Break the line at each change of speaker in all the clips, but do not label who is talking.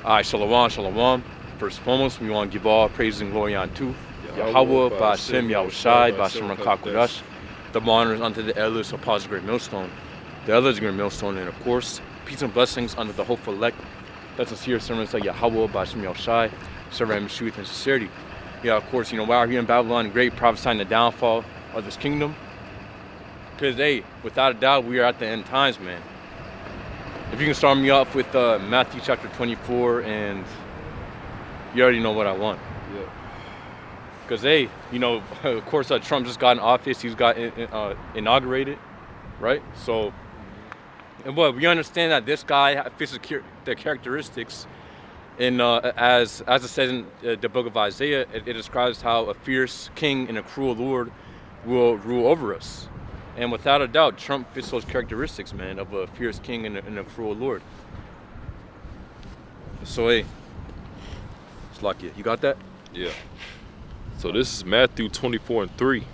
Shalom, shalom. First and foremost, we want to give all praise and glory unto Yahweh, Ba'ashem, Yahushai, Ba'ashem Rakakudash. The honors unto the elders of Paul's Great Millstone, the elders of Great Millstone, and of course, peace and blessings unto the hopeful elect. That's sincere servants of Yahweh, Ba'ashem, Yahushai, serving in truth and sincerity. Yeah, of course, we're out here in Babylon, great prophesying the downfall of this kingdom. Because, hey, without a doubt, we are at the end times, man. If you can start me off with Matthew chapter 24, and you already know what I want.
Yeah.
Because, hey, of course, Trump just got in office. He's got inaugurated, right? So, and we understand that this guy fits the characteristics in, as it says in the book of Isaiah, it describes how a fierce king and a cruel lord will rule over us. And without a doubt, Trump fits those characteristics, man, of a fierce king and a cruel lord. So, hey, it's lucky. You got that?
Yeah. So this is Matthew 24:3.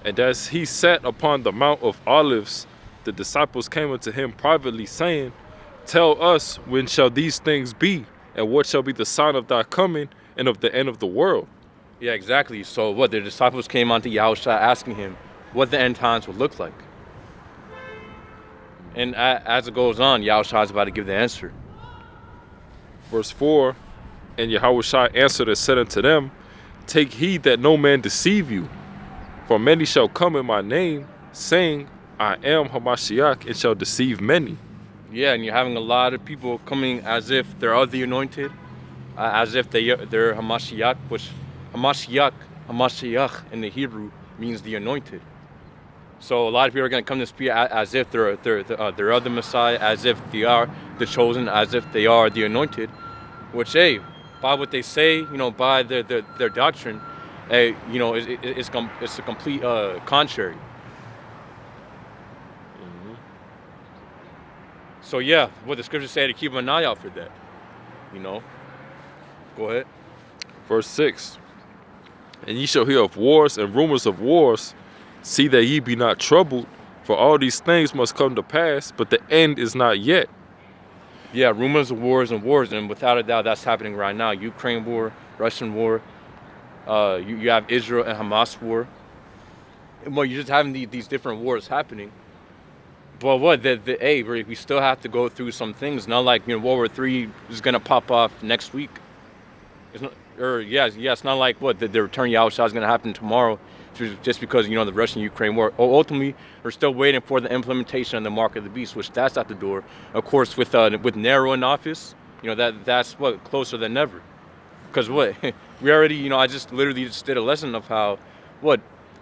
And as he sat upon the Mount of Olives, the disciples came unto him privately, saying, Tell us, when shall these things be? And what shall be the sign of thy coming and of the end of the world?
Yeah, exactly. So the disciples came unto Yahushua asking him what the end times would look like. And as it goes on, Yahushua is about to give the answer.
Verse 4, And Yahushua answered and said unto them, Take heed that no man deceive you. For many shall come in my name, saying, I am Hamashiach, and shall deceive many.
Yeah, and you're having a lot of people coming as if they're of the anointed, as if they're Hamashiach, which Hamashiach in the Hebrew means the anointed. So a lot of people are going to come to speak as if they're of the Messiah, as if they are the chosen, as if they are the anointed, which, hey, by what they say, by their doctrine, hey, it's a complete contrary.
Mm-hmm.
So yeah, what the scriptures say to keep an eye out for that. Go ahead.
Verse 6, And ye shall hear of wars and rumors of wars. See that ye be not troubled, for all these things must come to pass, but the end is not yet.
Yeah, rumors of wars, and without a doubt, that's happening right now. Ukraine war, Russian war. You have Israel and Hamas war. Well, you're just having these different wars happening. But we still have to go through some things. Not like World War III is gonna pop off next week. It's not, it's not like the return Yahushua is gonna happen tomorrow. Just because the Russian-Ukraine war. Ultimately, we're still waiting for the implementation of the mark of the beast, which that's at the door. Of course, with Nero in office, that's closer than ever. Because we already I just literally did a lesson of how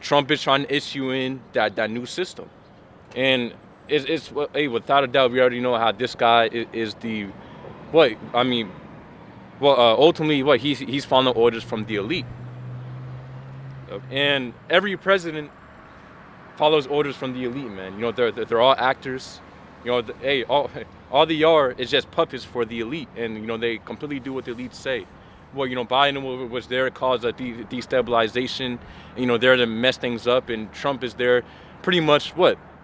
Trump is trying to issue in that new system, and it's without a doubt we already know how this guy is the ultimately he's following orders from the elite. And every president follows orders from the elite, man. They're all actors. All they are is just puppets for the elite, and they completely do what the elites say. Biden was there to cause a destabilization. There to mess things up, and Trump is there, pretty much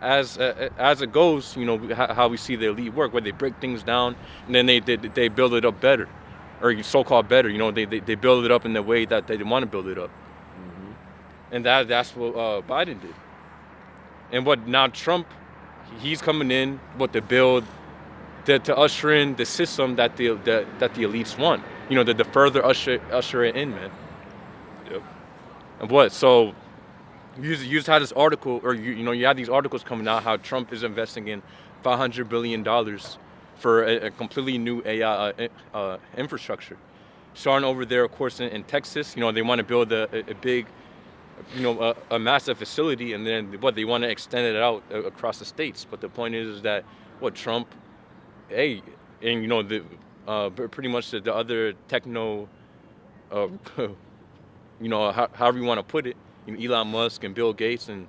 as it goes. How we see the elite work, where they break things down and then they build it up better, or so-called better. They build it up in the way that they want to build it up. And that's what Biden did. And now Trump, he's coming in to build, to usher in the system that the elites want. To further usher it in, man.
Yep.
And so you just had this article, or you had these articles coming out how Trump is investing in $500 billion for a completely new AI infrastructure. Starting over there, of course, in Texas, they want to build a big, a massive facility, and then they want to extend it out across the states. But the point is that Trump, and pretty much the other techno, however you want to put it, Elon Musk and Bill Gates, or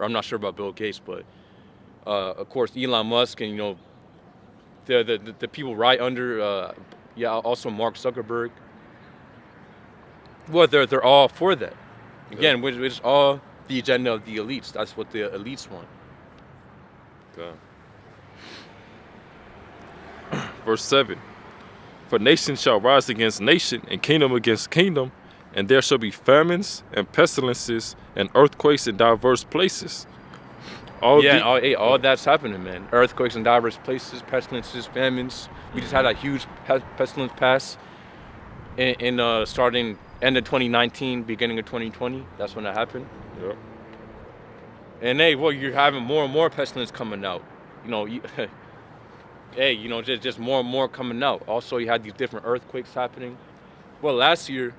I'm not sure about Bill Gates, but of course Elon Musk and the people right under, also Mark Zuckerberg. They're all for that. Again, which is all the agenda of the elites. That's what the elites want.
Okay. Verse 7. For nation shall rise against nation, and kingdom against kingdom, and there shall be famines and pestilences and earthquakes in diverse places.
All that's happening, man. Earthquakes in diverse places, pestilences, famines. We just had a huge pestilence pass in starting end of 2019, beginning of 2020. That's when that happened.
Yep.
And hey, well, you're having more and more pestilence coming out. Just more and more coming out. Also, you had these different earthquakes happening. Well, last year,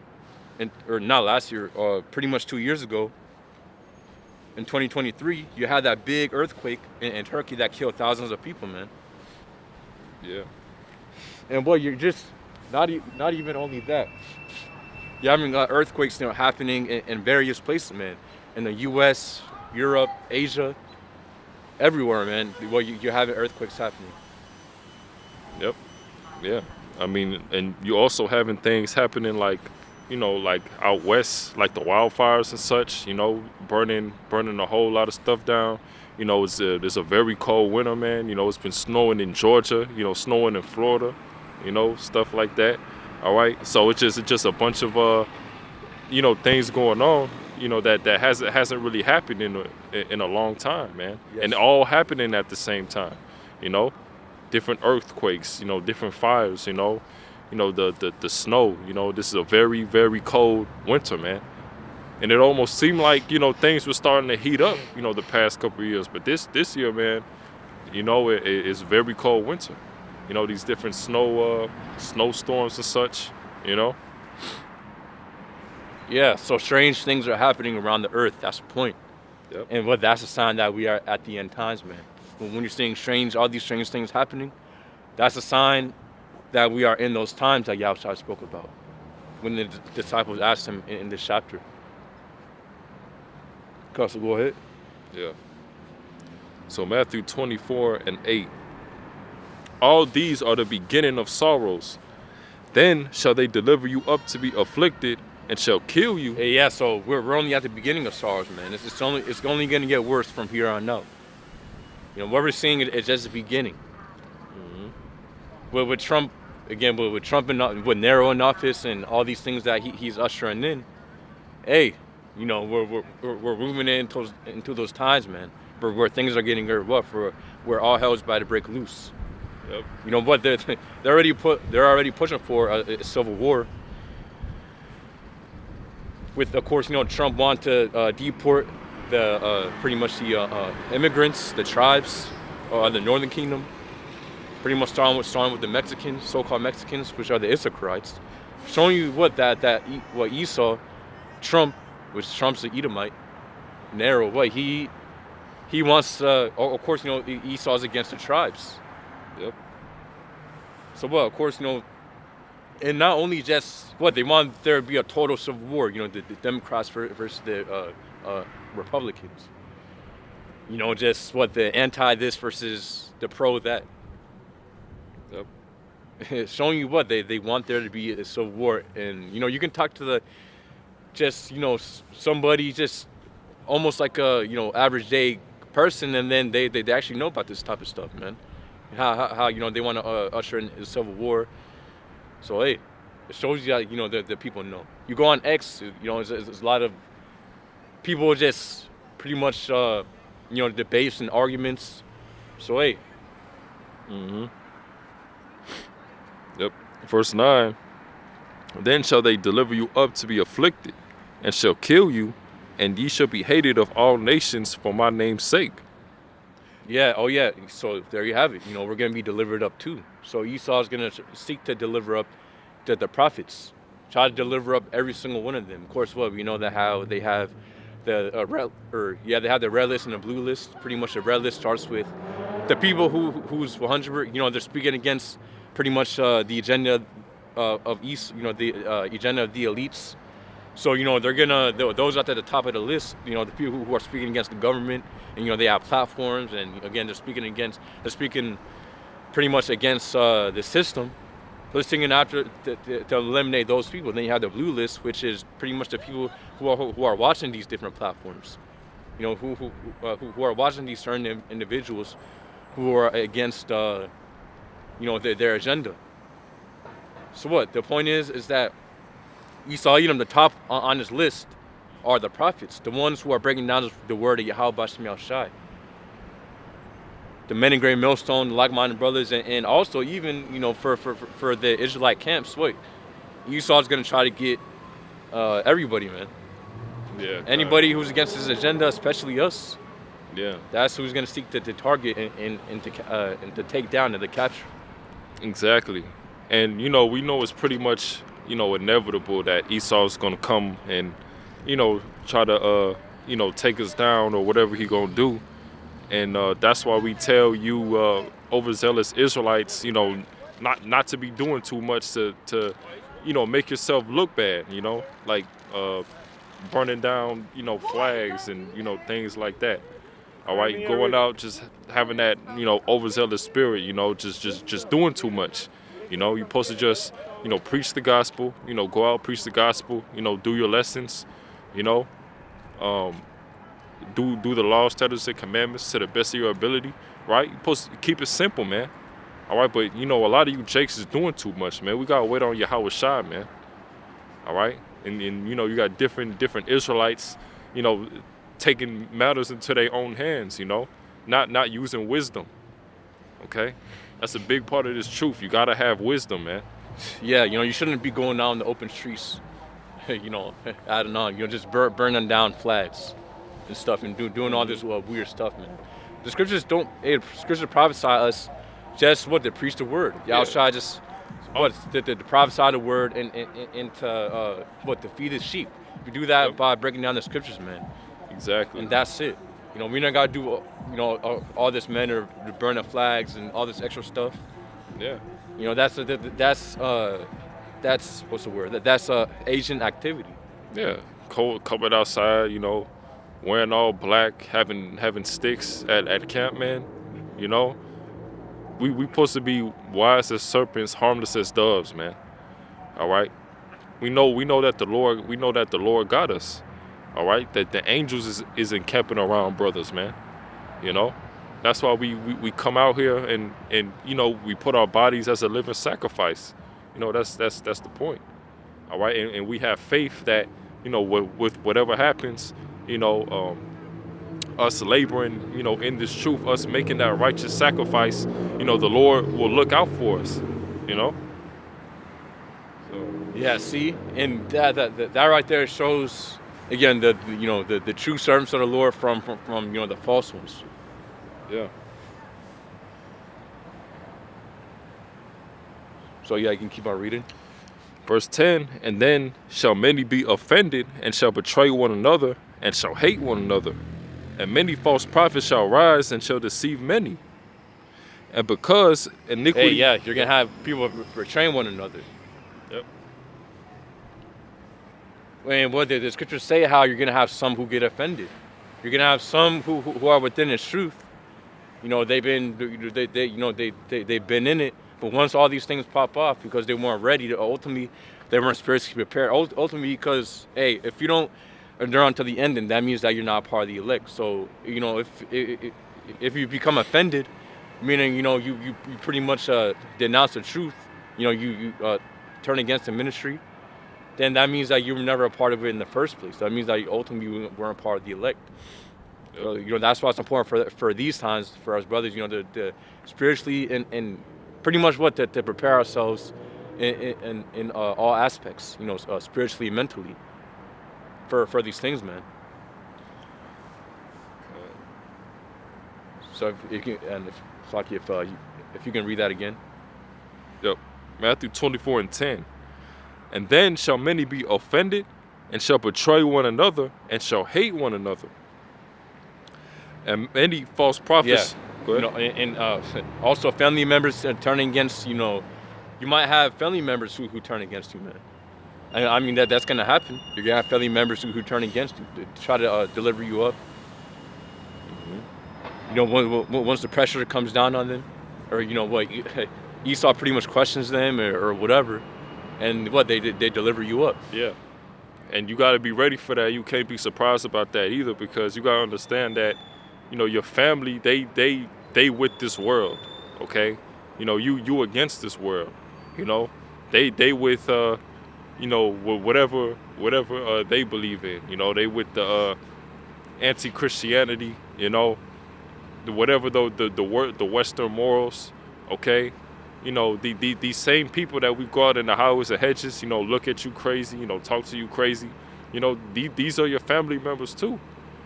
pretty much 2 years ago, in 2023, you had that big earthquake in Turkey that killed thousands of people, man.
Yeah.
And boy, you're just not even only that. You're having earthquakes happening in various places, man. In the U.S., Europe, Asia, everywhere, man. Well, you're having earthquakes happening.
Yep. Yeah. I mean, and you also having things happening like out west, like the wildfires and such, burning a whole lot of stuff down. It's a very cold winter, man. It's been snowing in Georgia, snowing in Florida, stuff like that. All right. So it's just a bunch of, things going on, that hasn't really happened in a long time, man. Yes. And all happening at the same time, different earthquakes, different fires, the snow, this is a very, very cold winter, man. And it almost seemed like, things were starting to heat up, the past couple of years. But this year, man, it's very cold winter. These different snowstorms and such,
Yeah, so strange things are happening around the earth. That's the point.
Yep.
And that's a sign that we are at the end times, man. When you're seeing all these strange things happening, that's a sign that we are in those times that Yahweh spoke about when the disciples asked him in this chapter. So go ahead.
Yeah. So Matthew 24:8. All these are the beginning of sorrows. Then shall they deliver you up to be afflicted and shall kill you.
Yeah, so we're only at the beginning of sorrows, man. It's only going to get worse from here on out. What we're seeing is just the beginning. Mm-hmm. With Trump, again, with Trump with Nero in office and all these things that he's ushering in, hey, we're moving into those times, man, where things are getting very rough, where all hell's about to break loose. Yep. What they're already pushing for a civil war. With, of course, Trump want to deport pretty much the immigrants, the tribes, the Northern Kingdom. Pretty much starting with the Mexicans, so-called Mexicans, which are the Issacharites. Showing you what Esau, Trump, which Trump's the Edomite, Nero, he wants. Of course, Esau's against the tribes.
Yep.
So of course, and not only just they want there to be a total civil war. The Democrats versus the Republicans. Just the anti this versus the pro that. Yep. Showing you they want there to be a civil war, and you can talk to somebody just almost like a average day person, and then they actually know about this type of stuff, man. How they want to usher in a civil war. So hey, it shows you that the people know. You go on X, there's a lot of people just pretty much debates and arguments. So hey.
Mm-hmm. Yep. Verse 9. Then shall they deliver you up to be afflicted, and shall kill you, and ye shall be hated of all nations for my name's sake.
Yeah, oh yeah, so there you have it. We're going to be delivered up too. So Esau is going to seek to deliver up the prophets, try to deliver up every single one of them. Of course, we know that how they have they have the red list and the blue list. Pretty much the red list starts with the people who's 100, they're speaking against pretty much the agenda of East, the agenda of the elites. So, they're gonna, those at the top of the list, the people who are speaking against the government, and, they have platforms, and again, they're speaking pretty much against the system. So they're thinking after to eliminate those people. Then you have the blue list, which is pretty much the people who are watching these different platforms, who are watching these certain individuals who are against, their agenda. So what? The point is that Esau, the top on this list are the prophets, the ones who are breaking down the word of Yahweh Bashem Yahushai. The men in Great Millstone, the like-minded brothers, and also even, for the Israelite camps, Esau's going to try to get everybody, man.
Yeah.
Anybody who's against his agenda, especially us.
Yeah.
That's who's going to seek to target and to take down and to capture.
Exactly. And, we know it's pretty much, inevitable that Esau's going to come and, try to, take us down or whatever he going to do. And that's why we tell you overzealous Israelites, not to be doing too much to make yourself look bad, like burning down, flags and, things like that. All right, going out just having that, overzealous spirit, just doing too much. You're supposed to just, preach the gospel, go out, preach the gospel, do your lessons, do the laws, statutes, and commandments to the best of your ability, right? You're supposed to keep it simple, man. All right, but, a lot of you jakes is doing too much, man. We got to wait on Yahweh Shai, man. All right? And you got different Israelites, taking matters into their own hands, not using wisdom, okay? That's a big part of this truth. You got to have wisdom, man.
Yeah, you shouldn't be going out in the open streets, I don't know, just burning down flags and stuff and doing all this weird stuff, man. The scriptures prophesy us just to preach the word. Y'all try just to prophesy the word and to to feed his sheep. You do that by breaking down the scriptures, man.
Exactly.
And that's it. We don't gotta do all this manner of burning flags and all this extra stuff.
Yeah.
That's what's the word? That's Asian activity.
Yeah. Covered outside, wearing all black, having sticks at camp, man. We supposed to be wise as serpents, harmless as doves, man. All right. We know that the Lord got us. All right, that the angels is encamping around brothers, man. That's why we come out here and we put our bodies as a living sacrifice. That's the point. All right, and we have faith that with whatever happens, us laboring, in this truth, us making that righteous sacrifice, the Lord will look out for us. So.
Yeah, see, and that right there shows. Again, the true servants of the Lord from the false ones.
Yeah.
So yeah, you can keep on reading.
Verse 10, and then shall many be offended and shall betray one another and shall hate one another. And many false prophets shall rise and shall deceive many. And because iniquity...
Hey, yeah, you're going to have people betraying one another.
Yep.
And what did the scriptures say? How you're gonna have some who get offended. You're gonna have some who are within the truth. They've been in it. But once all these things pop off because they weren't ready, ultimately they weren't spiritually prepared. Ultimately, because if you don't endure until the end, then that means that you're not part of the elect. So if you become offended, meaning you pretty much denounce the truth. You turn against the ministry. Then that means that you were never a part of it in the first place. That means that you ultimately weren't part of the elect. That's why it's important for these times, for us brothers, to spiritually and pretty much to prepare ourselves in all aspects, spiritually and mentally for these things, man. So if you can read that again.
Yep. Matthew 24:10. And then shall many be offended, and shall betray one another, and shall hate one another. And many false prophets.
Yeah. Go ahead. And also family members turning against. You might have family members who turn against you, man. I mean that's gonna happen. You're gonna have family members who turn against you, to try to deliver you up. Mm-hmm. Once the pressure comes down on them, or Esau pretty much questions them or whatever. And they deliver you up.
Yeah. And you got to be ready for that. You can't be surprised about that either, because you got to understand that, your family, they with this world, okay? You against this world, They with whatever they believe in. They with the anti-Christianity. Whatever the Western morals. Okay. These same people that we go out in the highways and hedges, look at you crazy, talk to you crazy. These are your family members too.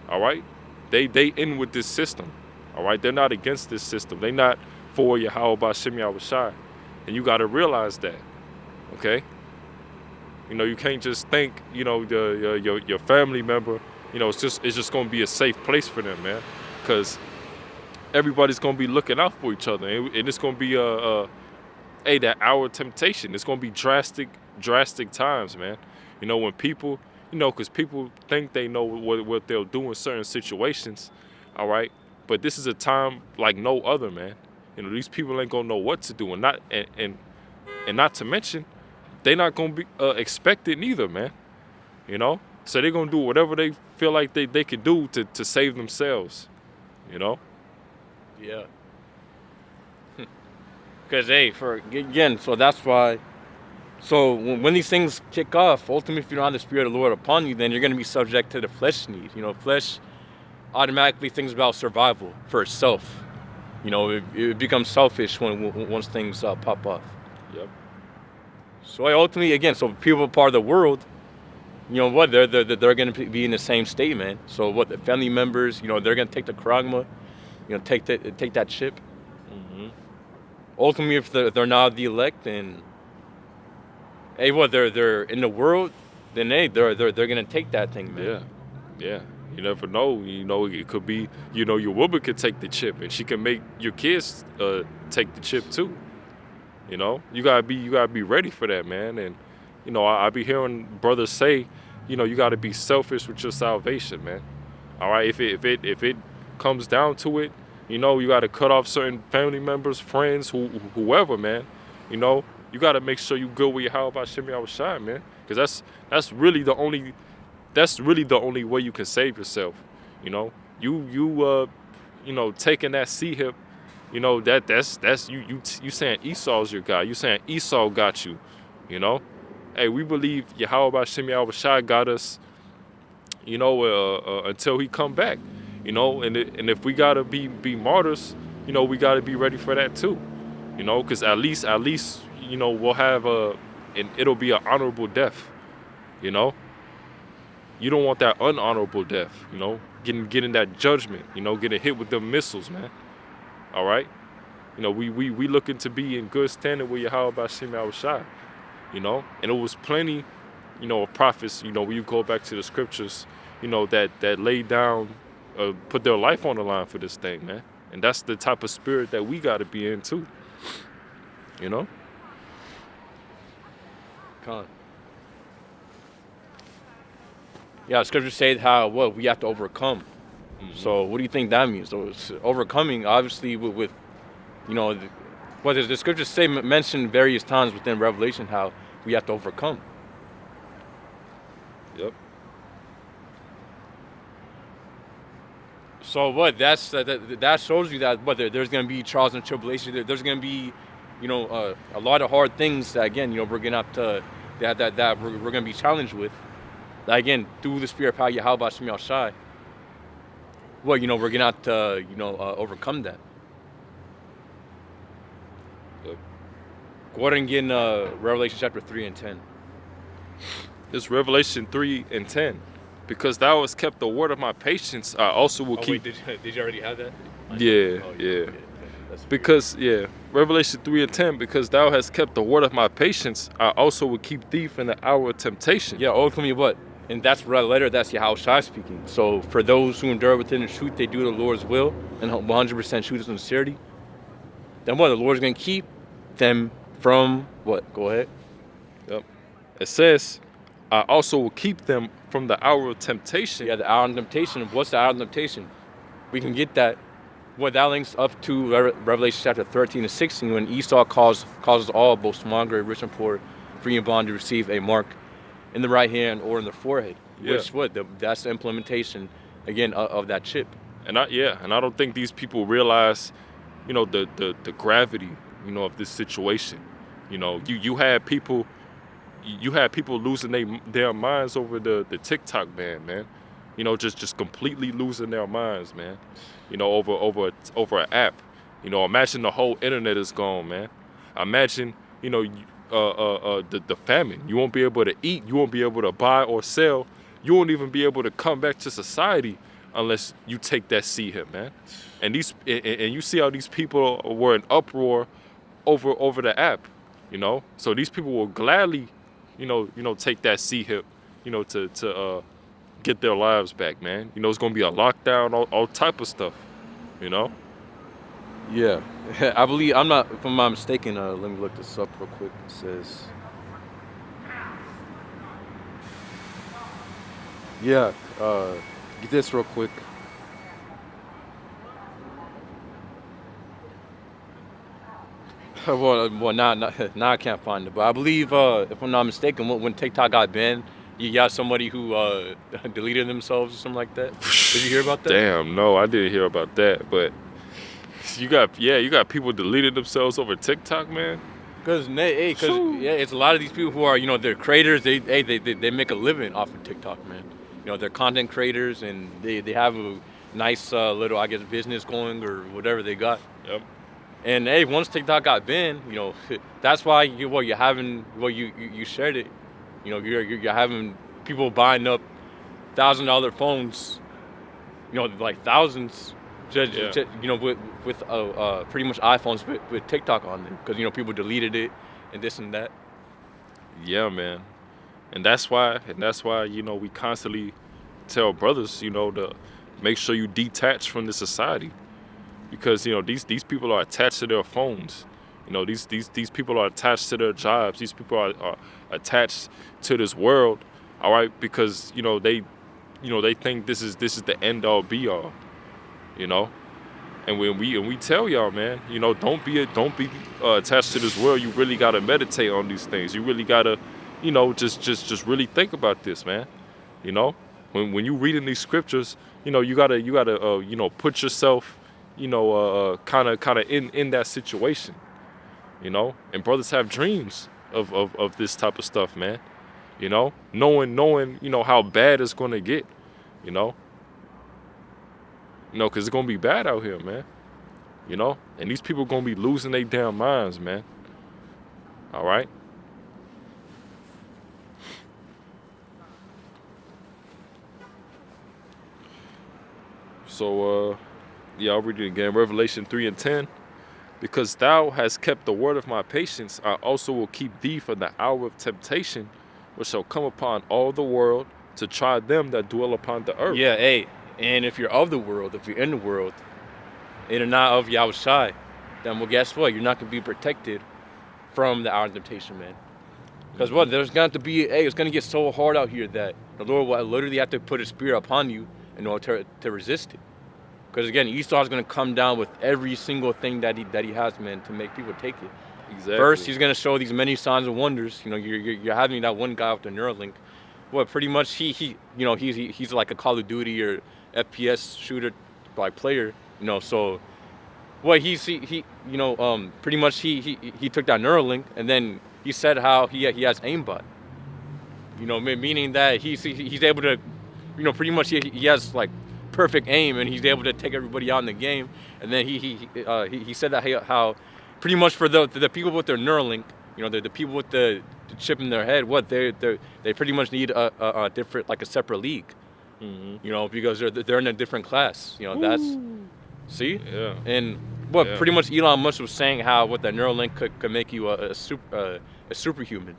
All right. They in with this system. All right. They're not against this system. They're not for Yahweh Shemi. And you got to realize that. Okay. You can't just think, your family member, it's just going to be a safe place for them, man. Because everybody's going to be looking out for each other. And it's going to be that hour of temptation. It's going to be drastic times, man. When people, because people think they know what they'll do in certain situations. All right. But this is a time like no other, man. These people ain't going to know what to do. And not to mention, they're not going to be expected neither, man. So they're going to do whatever they feel like they can do to save themselves,
Yeah. Because, so that's why. So when these things kick off, ultimately, if you don't have the Spirit of the Lord upon you, then you're going to be subject to the flesh need. Flesh automatically thinks about survival for itself. It becomes selfish once things pop off.
Yep.
So ultimately, again, so people part of the world, they're going to be in the same state, man. So the family members, they're going to take the charagma, take that chip.
Mm-hmm.
Ultimately, if they're not the elect, then they're in the world, then they're going to take that thing, man.
Yeah. You never know. It could be, your woman could take the chip, and she can make your kids take the chip too. You gotta be ready for that, man. And I be hearing brothers say, you gotta be selfish with your salvation, man. All right, if it comes down to it, you gotta cut off certain family members, friends, whoever, man. You gotta make sure you good with your how about Shemi, man, because that's really the only way you can save yourself. You taking that sea hip. That's you saying Esau's your guy. You saying Esau got you. Hey, we believe Yahweh Shemi got us. Until he come back. And if we gotta be martyrs, we gotta be ready for that too. Because at least we'll have and it'll be an honorable death. You don't want that unhonorable death. Getting that judgment. Getting hit with them missiles, man. All right, we looking to be in good standing with Yahweh Shemi, and it was plenty, of prophets, when you go back to the scriptures, that laid down, put their life on the line for this thing, man, and that's the type of spirit that we got to be in too,
Yeah, scriptures say how we have to overcome. Mm-hmm. So what do you think that means? So it's overcoming, obviously, with the scriptures say mentioned various times within Revelation how we have to overcome.
Yep.
So that shows you that there's going to be trials and tribulations. There's going to be a lot of hard things that again we're going to have to that we're going to be challenged with. That again through the Spirit of power Yahweh Shemi Shai. We're going to have to overcome that.
Yep.
Go ahead and get in Revelation chapter 3 and 10.
It's Revelation 3 and 10. Because thou hast kept the word of my patience, I also will keep.
Wait, did you already have that?
Yeah. Because, Revelation 3 and 10, because thou hast kept the word of my patience, I also will keep thee from the hour of temptation.
Yeah, ultimately what? And that's letter, that's Yahweh Shai speaking. So for those who endure within the truth, they do the Lord's will, and 100% truth and sincerity. Then what? The Lord's going to keep them from what? Go ahead.
Yep. It says, I also will keep them from the hour of temptation.
Yeah, the hour of temptation. What's the hour of temptation? We can get that. What that links up to Revelation chapter 13 and 16 when Esau causes all, both small and great, rich and poor, free and bond, to receive a mark in the right hand or in the forehead.
Yeah.
That's the implementation, again, of that chip.
And I don't think these people realize, the gravity, of this situation. You know, you had people losing their minds over the TikTok ban, man. You know, just completely losing their minds, man. You know, over an app. You know, imagine the whole internet is gone, man. Imagine, you know, the famine. You won't be able to eat. You won't be able to buy or sell. You won't even be able to come back to society unless you take that seat here, man. And you see how these people were in uproar over the app, you know. So these people will gladly, you know, take that seat hip, you know, to get their lives back, man. You know, it's gonna be a lockdown, all type of stuff, you know.
Yeah, I believe, I'm not, if I'm not mistaken, let me look this up real quick. It says, yeah, get this real quick. Well, now I can't find it, but I believe, if I'm not mistaken, when TikTok got banned, you got somebody who deleted themselves or something like that. Did you hear about that?
Damn, no, I didn't hear about that, but you got people deleting themselves over TikTok, man.
Because it's a lot of these people who are, you know, they're creators. They make a living off of TikTok, man. You know, they're content creators, and they have a nice little, I guess, business going or whatever they got.
Yep.
And hey, once TikTok got banned, you know, that's why you shared it. You know, you're having people buying up $1,000 phones, you know, like thousands, just you know, with pretty much iPhones with TikTok on them, because, you know, people deleted it and this and that.
Yeah, man. And that's why, you know, we constantly tell brothers, you know, to make sure you detach from the society, because, you know, these people are attached to their phones. You know, these people are attached to their jobs. These people are attached to this world, all right, because, you know, they think this is the end all be all, you know. And when we tell y'all, man, you know, don't be attached to this world. You really gotta meditate on these things. You really gotta, you know, just really think about this, man. You know, when you reading these scriptures, you know, you gotta you know, put yourself, you know, kind of in that situation, you know. And brothers have dreams of this type of stuff, man. You know, knowing, you know, how bad it's gonna get, you know. You know, because it's going to be bad out here, man. You know? And these people going to be losing their damn minds, man. All right? So, I'll read it again. Revelation 3:10. Because thou hast kept the word of my patience, I also will keep thee from the hour of temptation, which shall come upon all the world to try them that dwell upon the earth.
Yeah, hey. And if you're of the world, if you're in the world, and you're not of Yahushai, then, well, guess what? You're not going to be protected from the hour of temptation, man. Because what? There's going to be, it's going to get so hard out here that the Lord will literally have to put His Spirit upon you in order to resist it. Because again, Esau's going to come down with every single thing that he has, man, to make people take it.
Exactly.
First, he's going to show these many signs and wonders. You know, you're having that one guy with the Neuralink. Well, pretty much he's like a Call of Duty or FPS shooter like player, you know. So what he pretty much he took that Neuralink, and then he said how he has aimbot, you know, meaning that he's able to, you know, pretty much he has like perfect aim, and he's able to take everybody out in the game. And then he said that how pretty much for the people with their Neuralink, you know, the people with the chip in their head, what they pretty much need a different, like a separate league. Mm-hmm. You know, because they're in a different class. You know, that's see. Yeah. And pretty much Elon Musk was saying how what that Neuralink could make you a superhuman.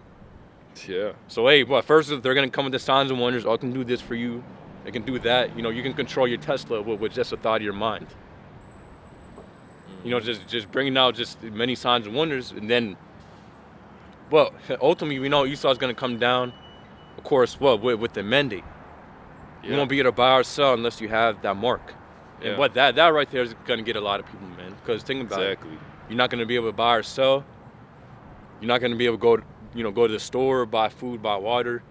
Yeah. So
hey, first they're gonna come with the signs and wonders. Oh, I can do this for you. I can do that. You know, you can control your Tesla with just a thought of your mind. Mm-hmm. You know, just bringing out just many signs and wonders, and then, ultimately we know Esau's gonna come down, of course, with the mandate. Yeah. You won't be able to buy or sell unless you have that mark. Yeah. And that right there is going to get a lot of people, man. Because think about it. You're not going to be able to buy or sell. You're not going to be able to go to the store, buy food, buy water.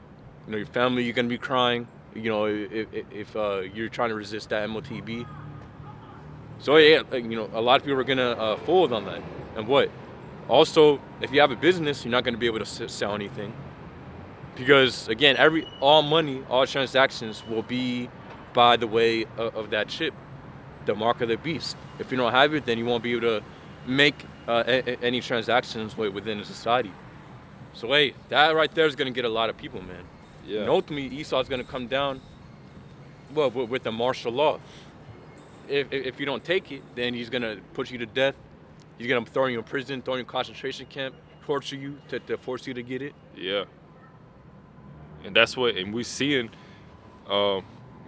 You know, your family, you're going to be crying, you know, if you're trying to resist that MOTB. So, yeah, you know, a lot of people are going to fold on that. And Also, if you have a business, you're not going to be able to sell anything. Because, again, all money, all transactions will be by the way of that chip, the mark of the beast. If you don't have it, then you won't be able to make any transactions within the society. So, hey, that right there is going to get a lot of people, man.
Yeah.
And ultimately, Esau's going to come down, well, with the martial law. If you don't take it, then he's going to put you to death. He's going to throw you in prison, throw you in concentration camp, torture you to force you to get it.
Yeah. And that's what, and we're seeing, you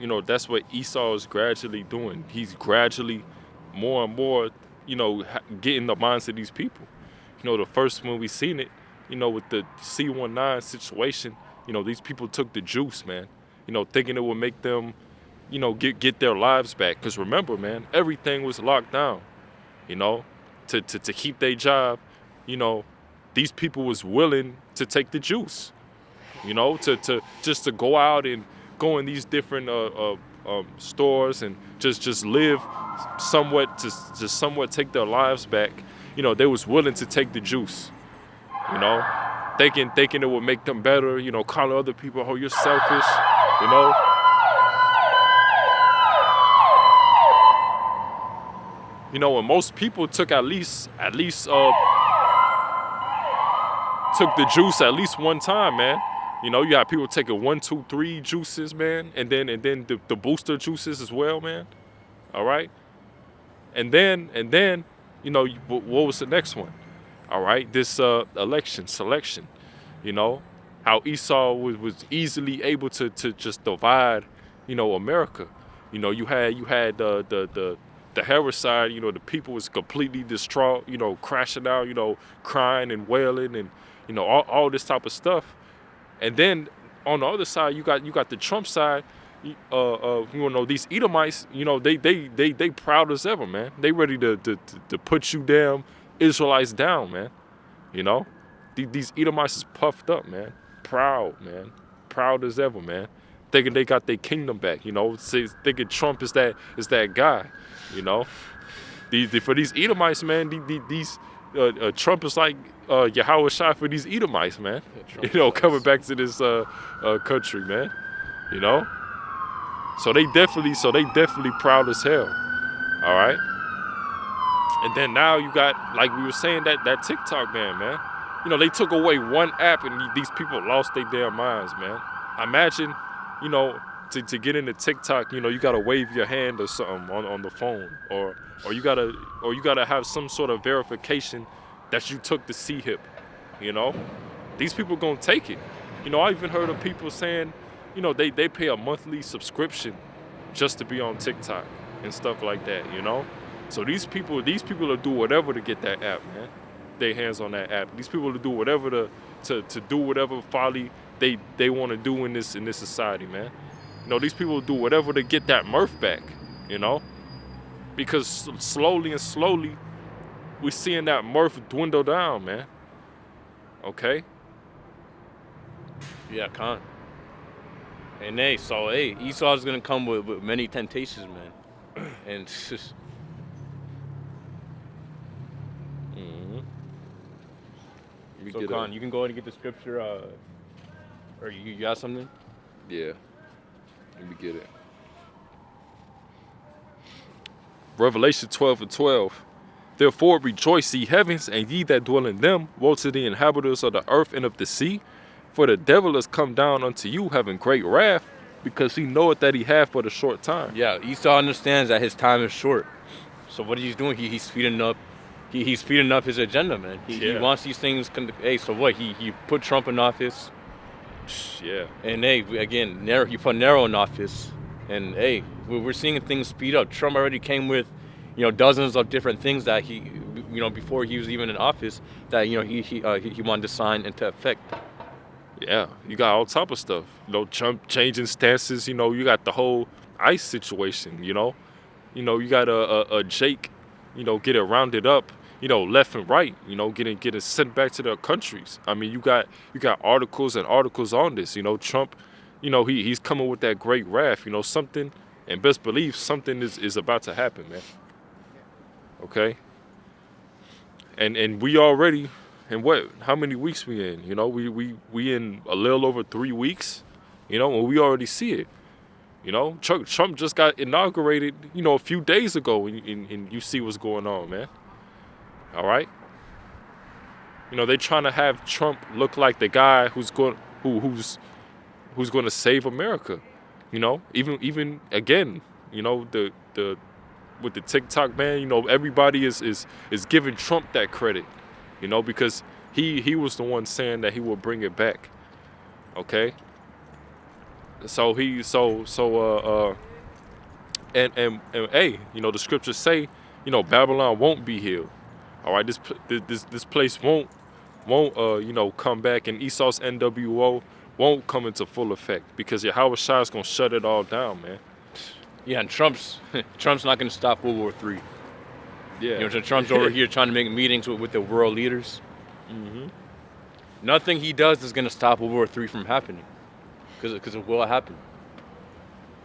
know, that's what Esau is gradually doing. He's gradually more and more, you know, getting the minds of these people. You know, the first when we seen it, you know, with the C-19 situation, you know, these people took the juice, man. You know, thinking it would make them, you know, get their lives back. Because remember, man, everything was locked down, you know, to keep their job. You know, these people was willing to take the juice, you know, to just to go out and go in these different stores and just live somewhat, to somewhat take their lives back. You know, they was willing to take the juice, you know, thinking it would make them better, you know, calling other people, oh, you're selfish, you know. You know, and most people took at least took the juice at least one time, man. You know, you have people taking 1, 2, 3 juices, man, and then the booster juices as well, man. All right, and then you know, what was the next one? All right, this selection. You know, how Esau was easily able to just divide, you know, America. You know, you had the Harris side, you know, the people was completely distraught, you know, crashing out, you know, crying and wailing and, you know, all this type of stuff. And then on the other side, you got the Trump side, you know, these Edomites, you know, they proud as ever, man. They ready to put you damn Israelites down, man. You know, these Edomites is puffed up, man. Proud as ever, man. Thinking they got their kingdom back, you know, thinking Trump is that guy, you know. For these Edomites, man, these Trump is like Yahweh Shai for these Edomites, man. Yeah, you know, coming back to this country, man. You know. So they definitely proud as hell. All right. And then now you got, like we were saying, that TikTok ban, man. You know, they took away one app and these people lost their damn minds, man. Imagine, you know, to get into TikTok, you know, you gotta wave your hand or something on the phone, or you gotta have some sort of verification that you took the C-hip. You know, these people gonna take it. You know, I even heard of people saying, you know, they pay a monthly subscription just to be on TikTok and stuff like that. You know, so these people will do whatever to get that app, man. Their hands on that app. These people will do whatever to do whatever folly they want to do in this society, man. You know, these people do whatever to get that mirth back, you know? Because slowly, we're seeing that mirth dwindle down, man. Okay?
Yeah, con. And Esau's gonna come with many temptations, man. And it's just... So, Con, you can go ahead and get the scripture, or you got something?
Yeah. Let me get it. Revelation 12:12. Therefore rejoice, ye heavens, and ye that dwell in them. Woe to the inhabitants of the earth and of the sea. For the devil is come down unto you, having great wrath, because he knoweth that he hath but a short time.
Yeah, Esau understands that his time is short. So what he's doing, he's speeding up. He's speeding up his agenda, man. He wants these things. Hey, so what? He put Trump in office.
Yeah.
And hey, again, he put Nero in office. And hey, we're seeing things speed up. Trump already came with, you know, dozens of different things that he, you know, before he was even in office, that, you know, he wanted to sign into effect.
Yeah, you got all type of stuff. You know, Trump changing stances. You know, you got the whole ICE situation. You know, you got a Jake, you know, get it rounded up. You know, left and right, you know, getting sent back to their countries. I mean, you got articles and articles on this. You know, Trump, you know, he's coming with that great wrath. You know, something, and best believe something is about to happen, man. Okay. And we already, and how many weeks we in? You know, we in a little over 3 weeks, you know, and we already see it. You know, Trump just got inaugurated, you know, a few days ago, and you see what's going on, man. All right. You know, they trying to have Trump look like the guy who's going to save America. You know, even again, you know, the with the TikTok ban, you know, everybody is giving Trump that credit, you know, because he was the one saying that he will bring it back. Okay. So and hey, you know, the scriptures say, you know, Babylon won't be healed. All right, this place won't you know, come back, and Esau's NWO won't come into full effect because Yahweh Shai is gonna shut it all down, man.
Yeah, and Trump's not gonna stop World War III.
Yeah,
you know, so Trump's over here trying to make meetings with the world leaders.
Mm-hmm.
Nothing he does is gonna stop World War III from happening, because it will happen.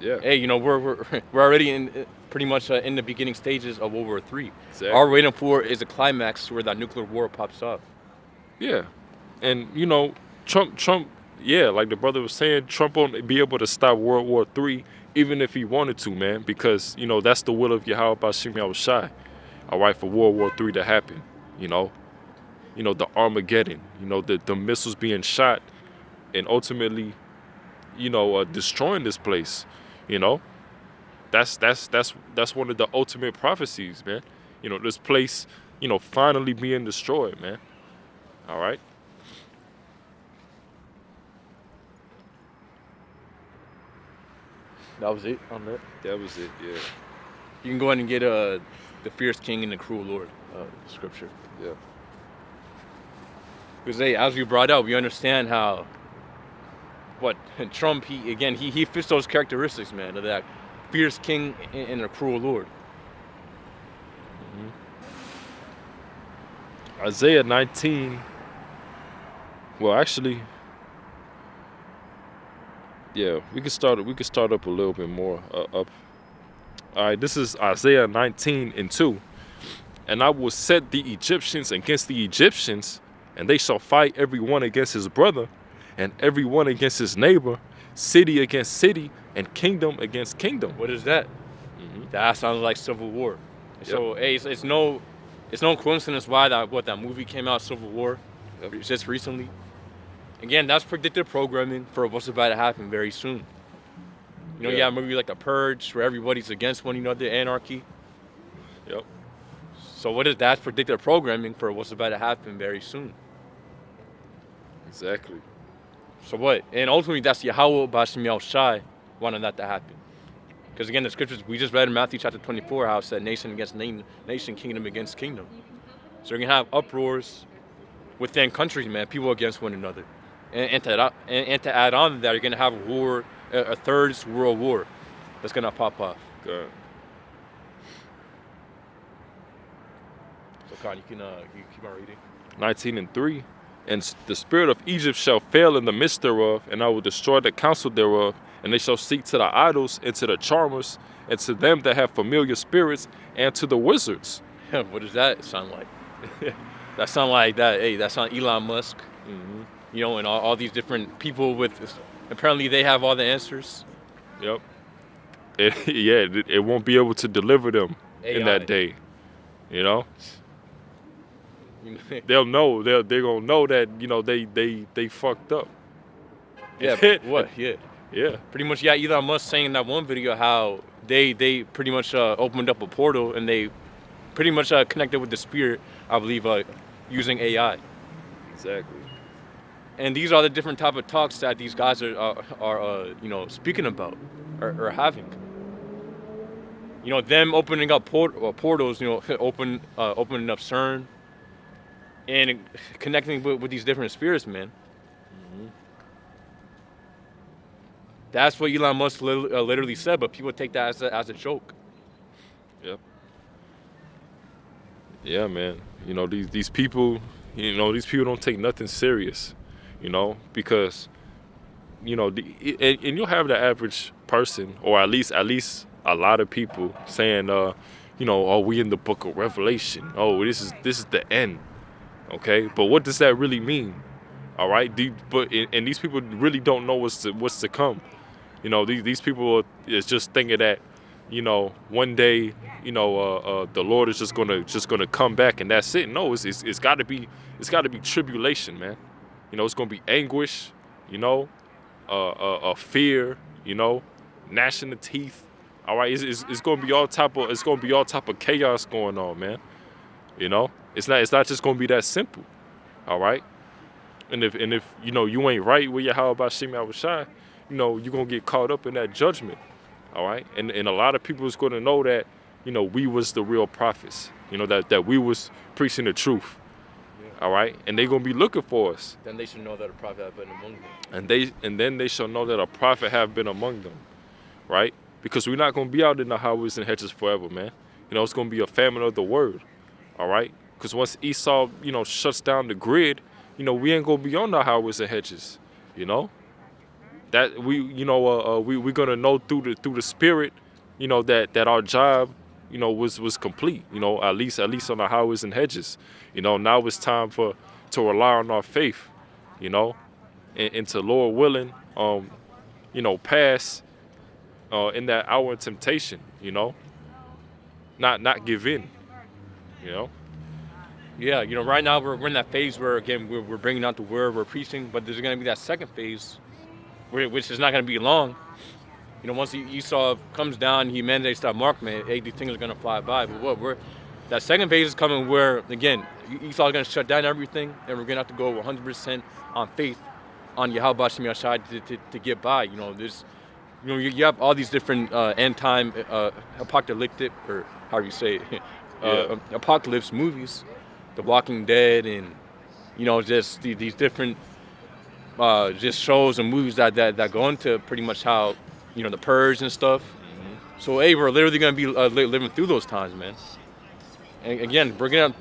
Yeah.
Hey, you know, we're already in pretty much in the beginning stages of World War III.
Exactly.
All we're waiting for is a climax where that nuclear war pops off.
Yeah, and you know, Trump, yeah, like the brother was saying, Trump won't be able to stop World War III even if he wanted to, man, because you know that's the will of Yahweh Bashim Yahushai. All right, for World War III to happen, you know, the Armageddon, you know, the missiles being shot, and ultimately, you know, destroying this place, you know. That's one of the ultimate prophecies, man. You know, this place, you know, finally being destroyed, man. All right.
That was it on that.
That was it, yeah.
You can go ahead and get the fierce king and the cruel lord scripture.
Yeah.
Because hey, as we brought out, we understand how Trump he fits those characteristics, man, of that fierce king and a cruel lord.
Mm-hmm. Isaiah 19. Well, actually, yeah, we can start up a little bit more up. All right, this is Isaiah 19:2. And I will set the Egyptians against the Egyptians, and they shall fight every one against his brother, and every one against his neighbor, city against city, and kingdom against kingdom.
What is that?
Mm-hmm.
That sounds like civil war.
Yep.
So hey, it's no coincidence why that movie came out, Civil War, just recently. Again, that's predictive programming for what's about to happen very soon. You know, you have movies like The Purge, where everybody's against one another, anarchy.
Yep.
So what is that predictive programming for what's about to happen very soon?
Exactly.
So what? And ultimately, that's Yahweh Bashim Yahushai wanting that to happen. Because again, the scriptures, we just read in Matthew chapter 24, how it said nation against nation, kingdom against kingdom. So you're going to have uproars within countries, man, people against one another. And to add on to that, you're going to have a third world war that's going to pop off.
Good.
So, Con, you can keep on reading.
19:3. And the spirit of Egypt shall fail in the midst thereof, and I will destroy the counsel thereof, and they shall seek to the idols, and to the charmers, and to them that have familiar spirits, and to the wizards.
What does that sound like? That sound like that, hey, that sound Elon Musk.
Mm-hmm.
You know, and all these different people apparently they have all the answers.
Yep. It won't be able to deliver them in that day. You know? They'll know, they're gonna know that, you know, they fucked up.
Yeah, what? Yeah.
Yeah.
Pretty much, yeah, Elon Musk saying in that one video how they pretty much opened up a portal and they pretty much connected with the spirit, I believe, using AI.
Exactly.
And these are the different type of talks that these guys are you know, speaking about or having. You know, them opening up portals, you know, opening up CERN and connecting with these different spirits, man.
Mm-hmm.
That's what Elon Musk literally said, but people take that as a joke.
Yep. Yeah, man. You know, these people, you know, these people don't take nothing serious. You know, because, you know, and you'll have the average person, or at least a lot of people saying, oh, we in the book of Revelation. Oh, this is the end. Okay, but what does that really mean? All right, and these people really don't know what's to come. These people is just thinking that, one day, the Lord is just gonna come back and that's it. No, it's got to be tribulation, man. It's gonna be anguish, fear, gnashing the teeth. All right, it's gonna be all type of chaos going on, man. It's not just gonna be that simple. All right, and if you ain't right with your how about Simeon-affliction, you're gonna get caught up in that judgment. All right, and a lot of people is gonna know that we was the real prophets. That we was preaching the truth. Yeah. All right, and they gonna be looking for us.
Then they should know that a prophet have been among them.
And then they shall know that a prophet have been among them, right? Because we're not gonna be out in the highways and hedges forever, man. It's gonna be a famine of the word. All right, because once Esau, shuts down the grid, we ain't gonna be on the highways and hedges. That we're gonna know through the spirit, that our job, was complete. At least on the highways and hedges. Now it's time to rely on our faith, and to Lord willing, pass in that hour of temptation, not give in,
Yeah, right now we're in that phase where, again, we're bringing out the word, we're preaching, but there's going to be that second phase, which is not going to be long. Once Esau comes down, he mandates that mark, man, hey, these things are going to fly by. But that second phase is coming where, again, Esau is going to shut down everything, and we're going to have to go 100% on faith on Yahweh to get by. You have all these different end-time apocalyptic, or however you say it, apocalypse movies. The Walking Dead, and just these different just shows and movies that go into pretty much how the Purge and stuff. Mm-hmm. So hey, we're literally gonna be living through those times, man. And again, we're gonna,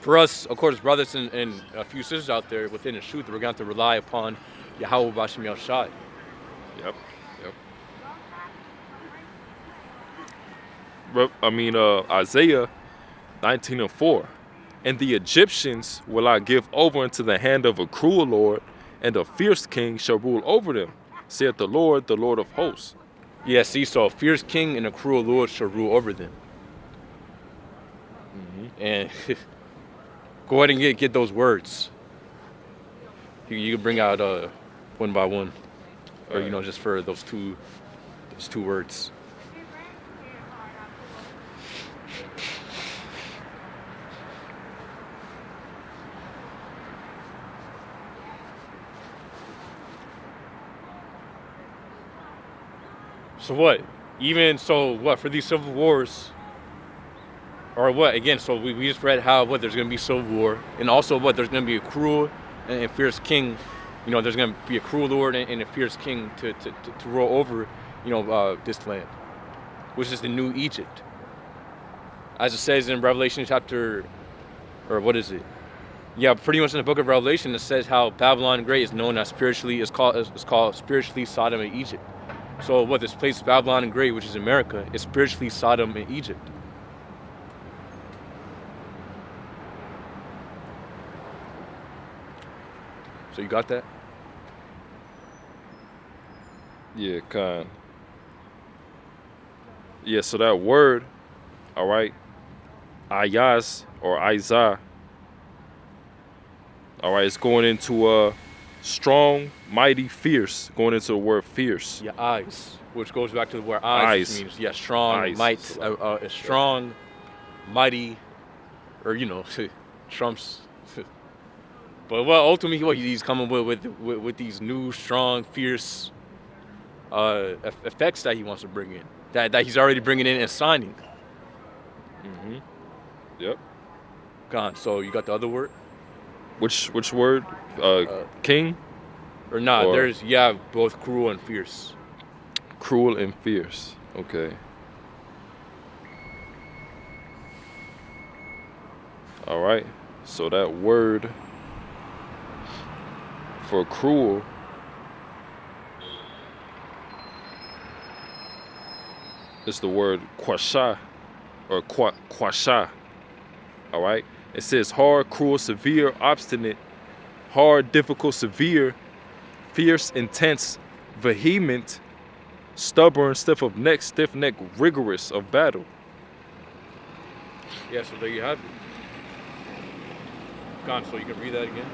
for us, of course, brothers and a few sisters out there within the truth, we're gonna have to rely upon Yahweh Bashem Yahshai.
Yep. Isaiah 19:4. And the Egyptians will I give over into the hand of a cruel lord, and a fierce king shall rule over them, saith the Lord of hosts.
Yeah, see, so a fierce king and a cruel lord shall rule over them. Mm-hmm. And go ahead and get those words. You can bring out one by one, or just for those two words. So what? For these civil wars, or what? Again, so we just read how there's going to be civil war, and also there's going to be a cruel and fierce king. There's going to be a cruel lord and a fierce king to rule over, this land, which is the new Egypt. As it says in Revelation chapter, or what is it? Yeah, pretty much in the book of Revelation, it says how Babylon the Great is known as it's called spiritually Sodom and Egypt. So this place Babylon the Great, which is America, is spiritually Sodom and Egypt. So you got that?
Yeah, kind. Yeah, so that word, all right, Ayaz or Isaiah, all right, it's going into strong, mighty, fierce, going into the word fierce.
Yeah, eyes, which goes back to the word eyes. Which means, strong, eyes. Might, strong, mighty, or, trumps. But ultimately, he's coming with these new, strong, fierce effects that he wants to bring in, that he's already bringing in and signing.
Mm-hmm. Yep.
Gone. So you got the other word?
Which word? King?
Or not? There's both cruel and fierce.
Cruel and fierce. Okay. All right. So that word for cruel is the word kwasha. or quasha. All right. It says hard, cruel, severe, obstinate, hard, difficult, severe, fierce, intense, vehement, stubborn, stiff neck, rigorous of battle.
Yeah, so there you have it. Gone, so you can read that again.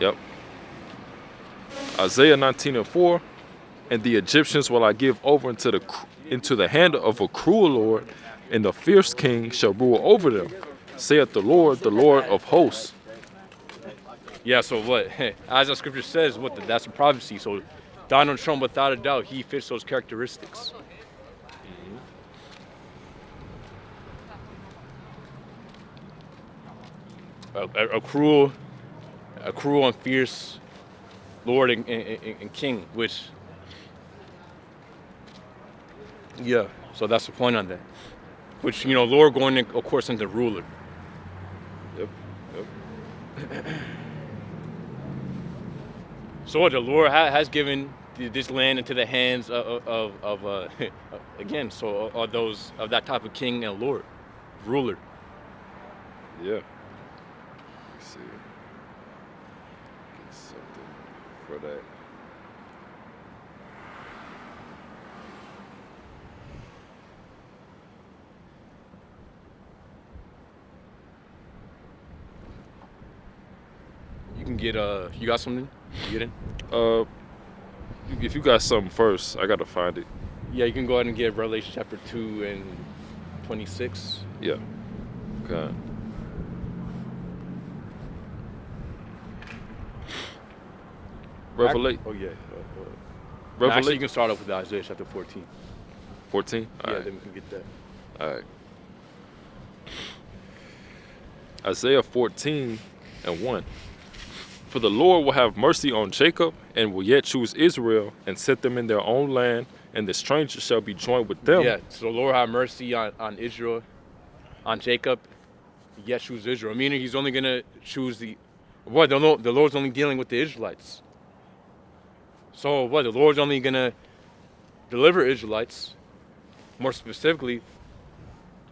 Yep. Isaiah 19:4, and the Egyptians will I give over into the hand of a cruel Lord, and the fierce king shall rule over them, saith the Lord of hosts.
Yeah, so what? As the scripture says, that's a prophecy. So Donald Trump, without a doubt, he fits those characteristics. A cruel and fierce Lord and King, which, yeah, so that's the point on that. Which, Lord going, of course, into ruler.
Yep.
So the Lord has given this land into the hands of again, so of that type of king and Lord, ruler.
Yeah. Let's see. Get something for that.
You can get you got something? You get in?
If you got something first, I gotta find it.
Yeah, you can go ahead and get Revelation chapter 2 and 26.
Yeah. Okay. Revelation.
Oh yeah.
Revelation.
Actually, you can start off with Isaiah chapter 14.
14.
Yeah, then we can get that.
All right. Isaiah 14:1. For the Lord will have mercy on Jacob, and will yet choose Israel, and set them in their own land, and the stranger shall be joined with them.
Yeah, so the Lord have mercy on Israel, on Jacob, yet choose Israel. Meaning he's only going to choose the Lord's only dealing with the Israelites. So the Lord's only going to deliver Israelites. More specifically,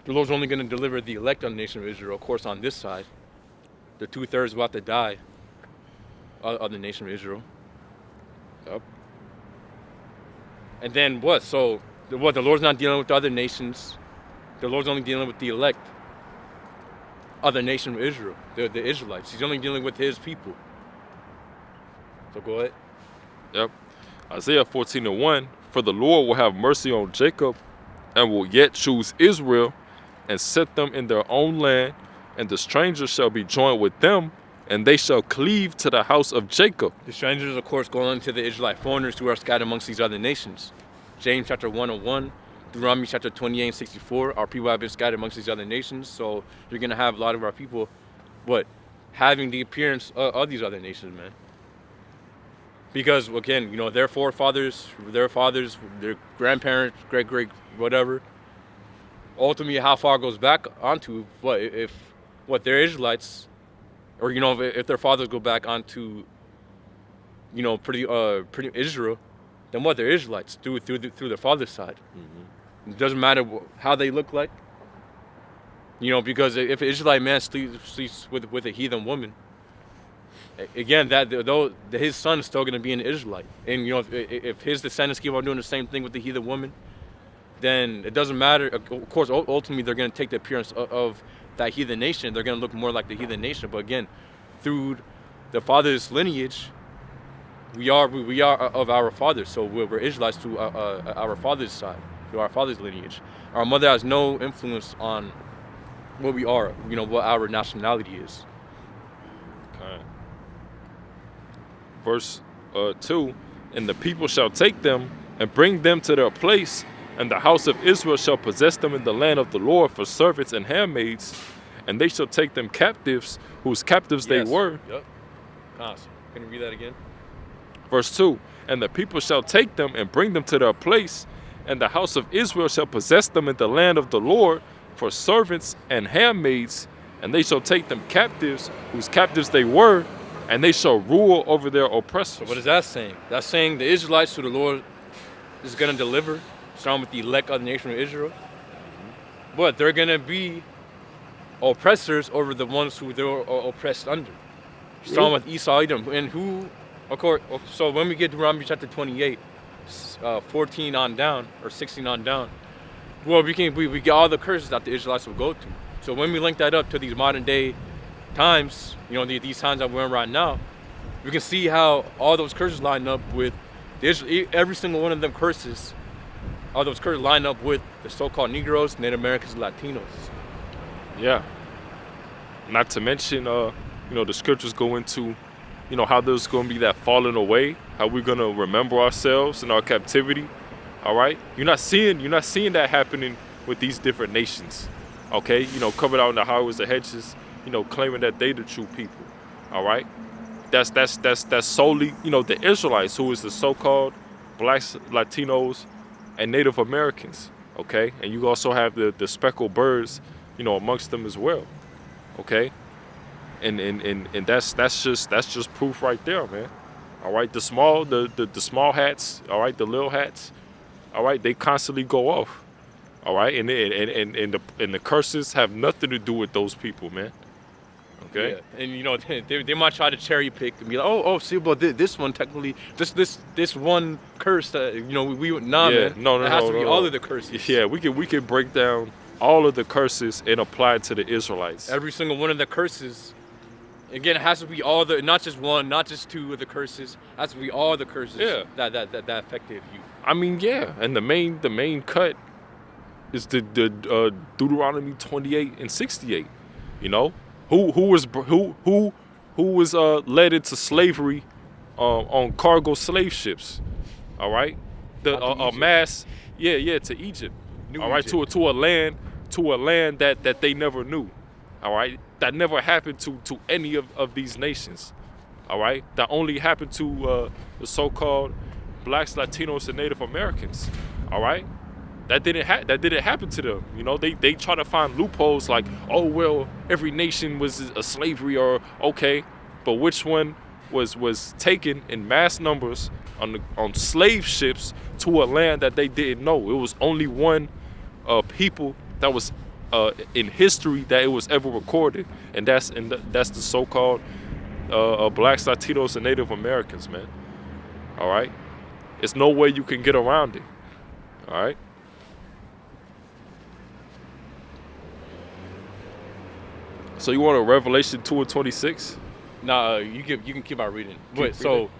the Lord's only going to deliver the elect on the nation of Israel. Of course, on this side, the 2/3 about to die of the nation of Israel.
Yep.
And then what? So the Lord's not dealing with the other nations. The Lord's only dealing with the elect of the nation of Israel, the Israelites. He's only dealing with his people. So go ahead.
Yep. Isaiah 14:1. For the Lord will have mercy on Jacob, and will yet choose Israel, and set them in their own land, and the strangers shall be joined with them, and they shall cleave to the house of Jacob.
The strangers, of course, go on to the Israelite foreigners who are scattered amongst these other nations. James chapter 1:1, Deuteronomy chapter 28:64. Our people have been scattered amongst these other nations, so you're going to have a lot of our people, having the appearance of these other nations, man. Because, again, their forefathers, their fathers, their grandparents, great, whatever, ultimately how far goes back onto, if they're Israelites, or if their fathers go back onto, pretty Israel, then they're Israelites through their father's side. Mm-hmm. It doesn't matter how they look like, because if an Israelite man sleeps with a heathen woman, again, though his son is still going to be an Israelite, and if his descendants keep on doing the same thing with the heathen woman, then it doesn't matter. Of course, ultimately they're going to take the appearance of that heathen nation. They're going to look more like the heathen nation. But again, through the father's lineage, we are of our fathers. So we're Israelites through our father's side, through our father's lineage. Our mother has no influence on what we are. What our nationality is.
Okay. Verse 2. And the people shall take them and bring them to their place, and the house of Israel shall possess them in the land of the Lord for servants and handmaids, and they shall take them captives, whose captives they were.
Yep. Can you read that again?
Verse 2. And the people shall take them and bring them to their place, and the house of Israel shall possess them in the land of the Lord for servants and handmaids, and they shall take them captives, whose captives they were, and they shall rule over their oppressors.
So what is that saying? That's saying the Israelites who the Lord is going to deliver, starting with the elect of the nation of Israel, but they're gonna be oppressors over the ones who they were oppressed under. Starting with Esau, Edom, and who, of course. So when we get to Deuteronomy chapter 28, 14 on down or 16 on down, well, we get all the curses that the Israelites will go through. So when we link that up to these modern day times, these times that we're in right now, we can see how all those curses line up with every single one of them curses. All those curses line up with the so-called Negroes, Native Americans, Latinos.
Yeah. Not to mention, the scriptures go into, how there's going to be that falling away, how we're going to remember ourselves in our captivity. All right. You're not seeing that happening with these different nations. Okay. Coming out in the highways and hedges, claiming that they the true people. All right. That's solely, the Israelites, who is the so-called blacks, Latinos, and Native Americans. Okay. And you also have the speckled birds, amongst them as well. Okay. And that's just proof right there, man. All right, the small hats, all right, the little hats, all right, they constantly go off. All right, and the curses have nothing to do with those people, man. Okay.
Yeah. And they might try to cherry pick and be like, see, but this one technically, this one curse that man.
No,
it has to be all of the curses.
Yeah, we can break down all of the curses and apply it to the Israelites.
Every single one of the curses. Again, it has to be not just one, not just two of the curses. It has to be all the curses that affected you.
I mean, yeah, and the main cut is the Deuteronomy 28 and 68. Who was led into slavery on cargo slave ships. All right, a mass, to Egypt. All right, to a land that they never knew. All right, that never happened to any of these nations. All right, that only happened to the so-called blacks, Latinos, and Native Americans. All right, that didn't happen to them. They try to find loopholes like, oh well, every nation was a slavery, or okay, but which one was taken in mass numbers on slave ships to a land that they didn't know? It was only one people that was in history that it was ever recorded, and that's the so-called blacks, Latinos, and Native Americans, man. All right, there's no way you can get around it. All right. So you want a Revelation 2 and 26?
Nah, you can keep on reading. So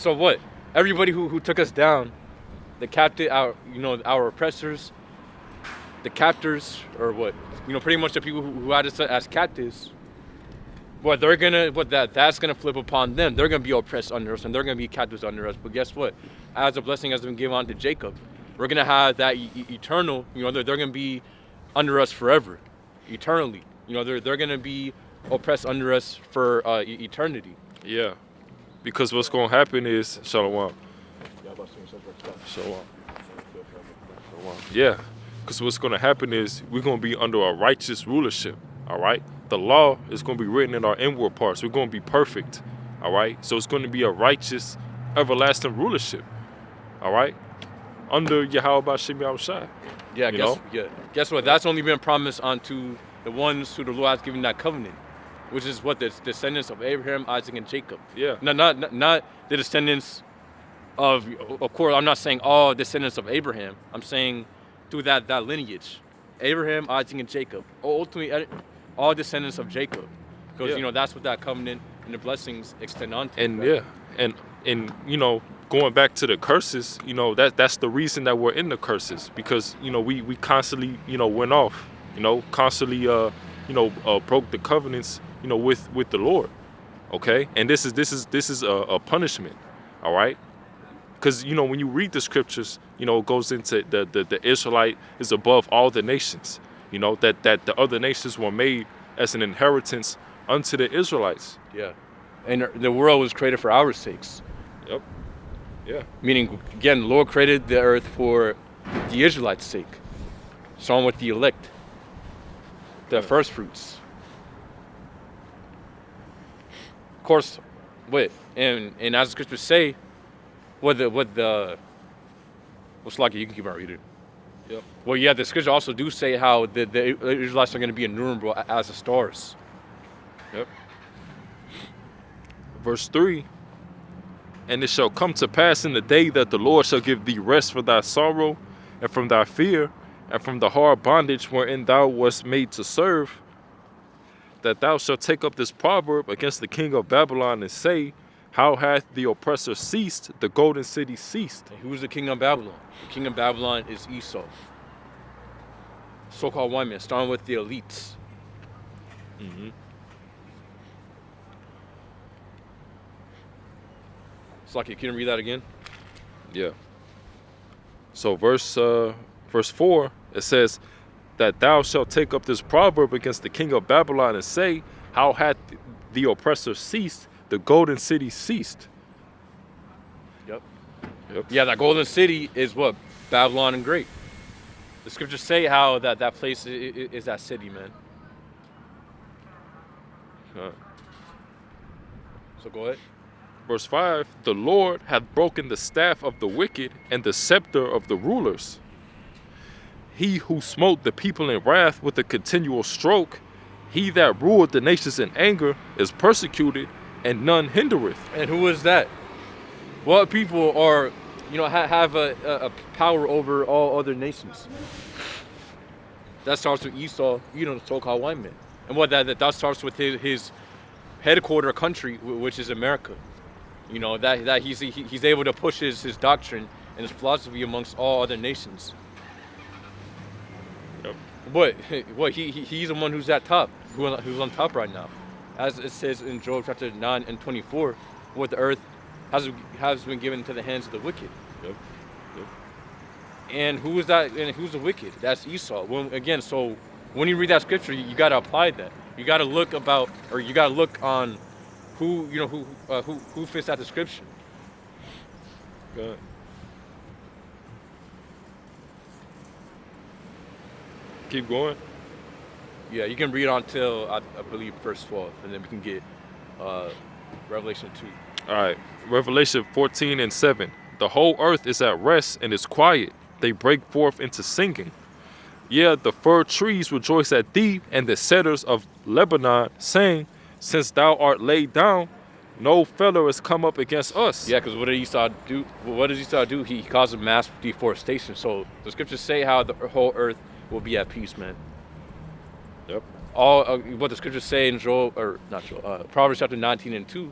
what? Everybody who took us down, the captive, our oppressors, the captors, or what? Pretty much the people who had us as captives. That's gonna flip upon them. They're gonna be oppressed under us, and they're gonna be captives under us. But guess what? As a blessing has been given unto Jacob, we're gonna have that eternal. They're gonna be under us forever, eternally. They're gonna be oppressed under us for eternity.
Yeah, because what's gonna happen is Shalom. Shalom. Yeah, because what's gonna happen is we're gonna be under a righteous rulership. All right. The law is going to be written in our inward parts. We're going to be perfect, all right? So it's going to be a righteous, everlasting rulership, all right? Under Yahweh Shemi-Shai.
Guess what? That's only been promised unto the ones who the Lord has given that covenant, which is what the descendants of Abraham, Isaac, and Jacob.
Yeah.
Not the descendants of course, I'm not saying all descendants of Abraham. I'm saying through that lineage, Abraham, Isaac, and Jacob. Ultimately, all descendants of Jacob, because that's what that covenant and the blessings extend on to.
And right? and going back to the curses, that's the reason that we're in the curses, because we constantly went off, constantly broke the covenants with the Lord, okay? And this is a punishment, all right? Because when you read the scriptures, it goes into the Israelite is above all the nations. That the other nations were made as an inheritance unto the Israelites.
Yeah. And the world was created for our sakes.
Yep. Yeah. Meaning,
again, the Lord created the earth for the Israelites' sake. So with the elect, the first fruits. Of course, and as the scriptures say, what's like, you can keep on reading.
Yep.
Well, yeah, the scripture also do say how the Israelites are going to be innumerable as the stars.
Yep. Verse 3. And it shall come to pass in the day that the Lord shall give thee rest for thy sorrow, and from thy fear, and from the hard bondage wherein thou wast made to serve, that thou shalt take up this proverb against the king of Babylon, and say, how hath the oppressor ceased, the golden city ceased.
And who is the king of Babylon? The king of Babylon is Esau. So-called white man, starting with the elites.
Mm-hmm.
It's like, can you read that again?
Yeah. So verse 4, it says, that thou shalt take up this proverb against the king of Babylon, and say, how hath the oppressor ceased, the golden city ceased.
Yep.
Yep.
Yeah, that golden city is what? Babylon and Great. The scriptures say how that place is that city, man. So go ahead.
Verse 5, the Lord hath broken the staff of the wicked and the scepter of the rulers. He who smote the people in wrath with a continual stroke, he that ruled the nations in anger, is persecuted, and none hindereth.
And who is that? What people are, have a power over all other nations? That starts with Esau, the so-called white man. And what that starts with his headquarter country, which is America. That he's able to push his doctrine and his philosophy amongst all other nations.
Yep.
What he's the one who's at top, who's on top right now. As it says in Job chapter 9 and 24, what the earth has been given into the hands of the wicked.
Yep. Yep.
And who is that? And who's the wicked? That's Esau. So when you read that scripture, you got to apply that. You got to look on who fits that description.
Good. Keep going.
Yeah, you can read on till I believe verse 12, and then we can get Revelation 2.
All right, Revelation 14 and 7. The whole earth is at rest and is quiet. They break forth into singing. Yeah, the fir trees rejoice at thee, and the cedars of Lebanon, saying, since thou art laid down, no fellow has come up against us.
Yeah, because what did Esau do? What does Esau do? He causes mass deforestation. So the scriptures say how the whole earth will be at peace, man.
Yep.
All what the scriptures say in Proverbs chapter 19 and 2,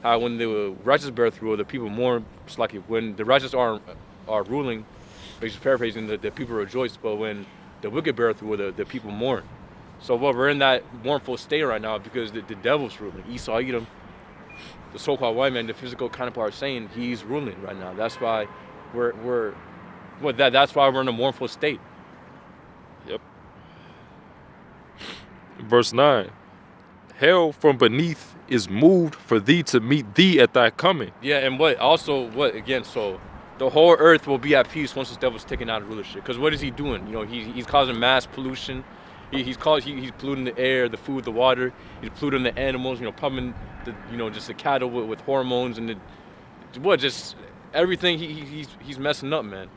how when the righteous bear rule, the people mourn. It's like when the righteous are ruling, basically paraphrasing, the people rejoice, but when the wicked bear rule, the people mourn. So we're in that mournful state right now because the devil's ruling. Esau, Edom, the so-called white man, the physical counterpart, saying he's ruling right now. That's why that's why we're in a mournful state.
Yep. Verse 9. Hell from beneath is moved for thee to meet thee at thy coming.
Yeah, and so the whole earth will be at peace once the devil's taken out of rulership. Because what is he doing? He's causing mass pollution. He's polluting the air, the food, the water. He's polluting the animals. Pumping just the cattle with hormones and just everything. He's messing up, man.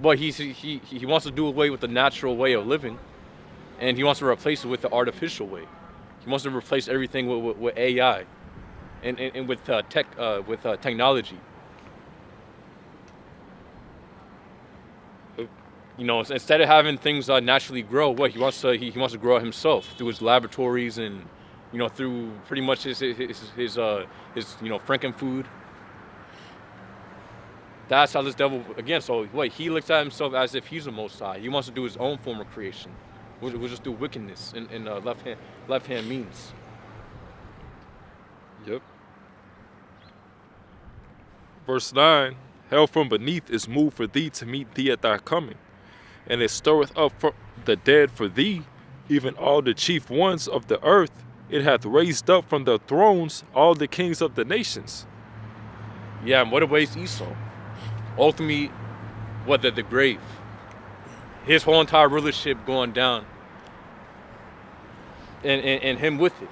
But he wants to do away with the natural way of living, and he wants to replace it with the artificial way. He wants to replace everything with AI, and with technology. Instead of having things naturally grow, he wants to grow it himself through his laboratories and through pretty much his Franken food. That's how this devil So he looks at himself as if he's the Most High. He wants to do his own form of creation. We'll just do wickedness in left hand means.
Yep. Verse 9. Hell from beneath is moved for thee to meet thee at thy coming, and it stirreth up for the dead for thee, even all the chief ones of the earth. It hath raised up from the thrones all the kings of the nations.
Yeah, and what awaits Esau? Ultimately, the grave. His whole entire rulership going down, and him with it.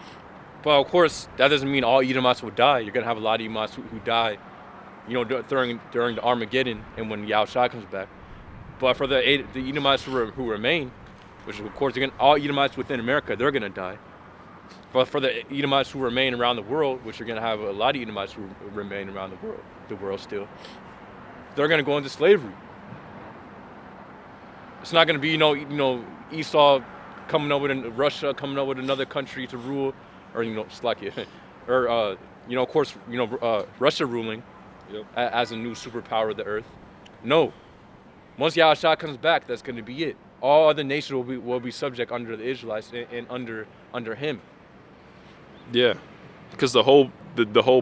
But of course, that doesn't mean all Edomites will die. You're gonna have a lot of Edomites who die, during the Armageddon and when Yahushua comes back. But for the Edomites who remain, which of course again all Edomites within America, they're gonna die. But for the Edomites who remain around the world, which are gonna have a lot of Edomites who remain around the world still, they're gonna go into slavery. It's not gonna be Esau coming over to Russia, coming over to another country to rule, or Slovakia, or of course Russia ruling as a new superpower of the earth. No, once Yahushua comes back, that's gonna be it. All other nations will be subject under the Israelites and under him.
Yeah, because the whole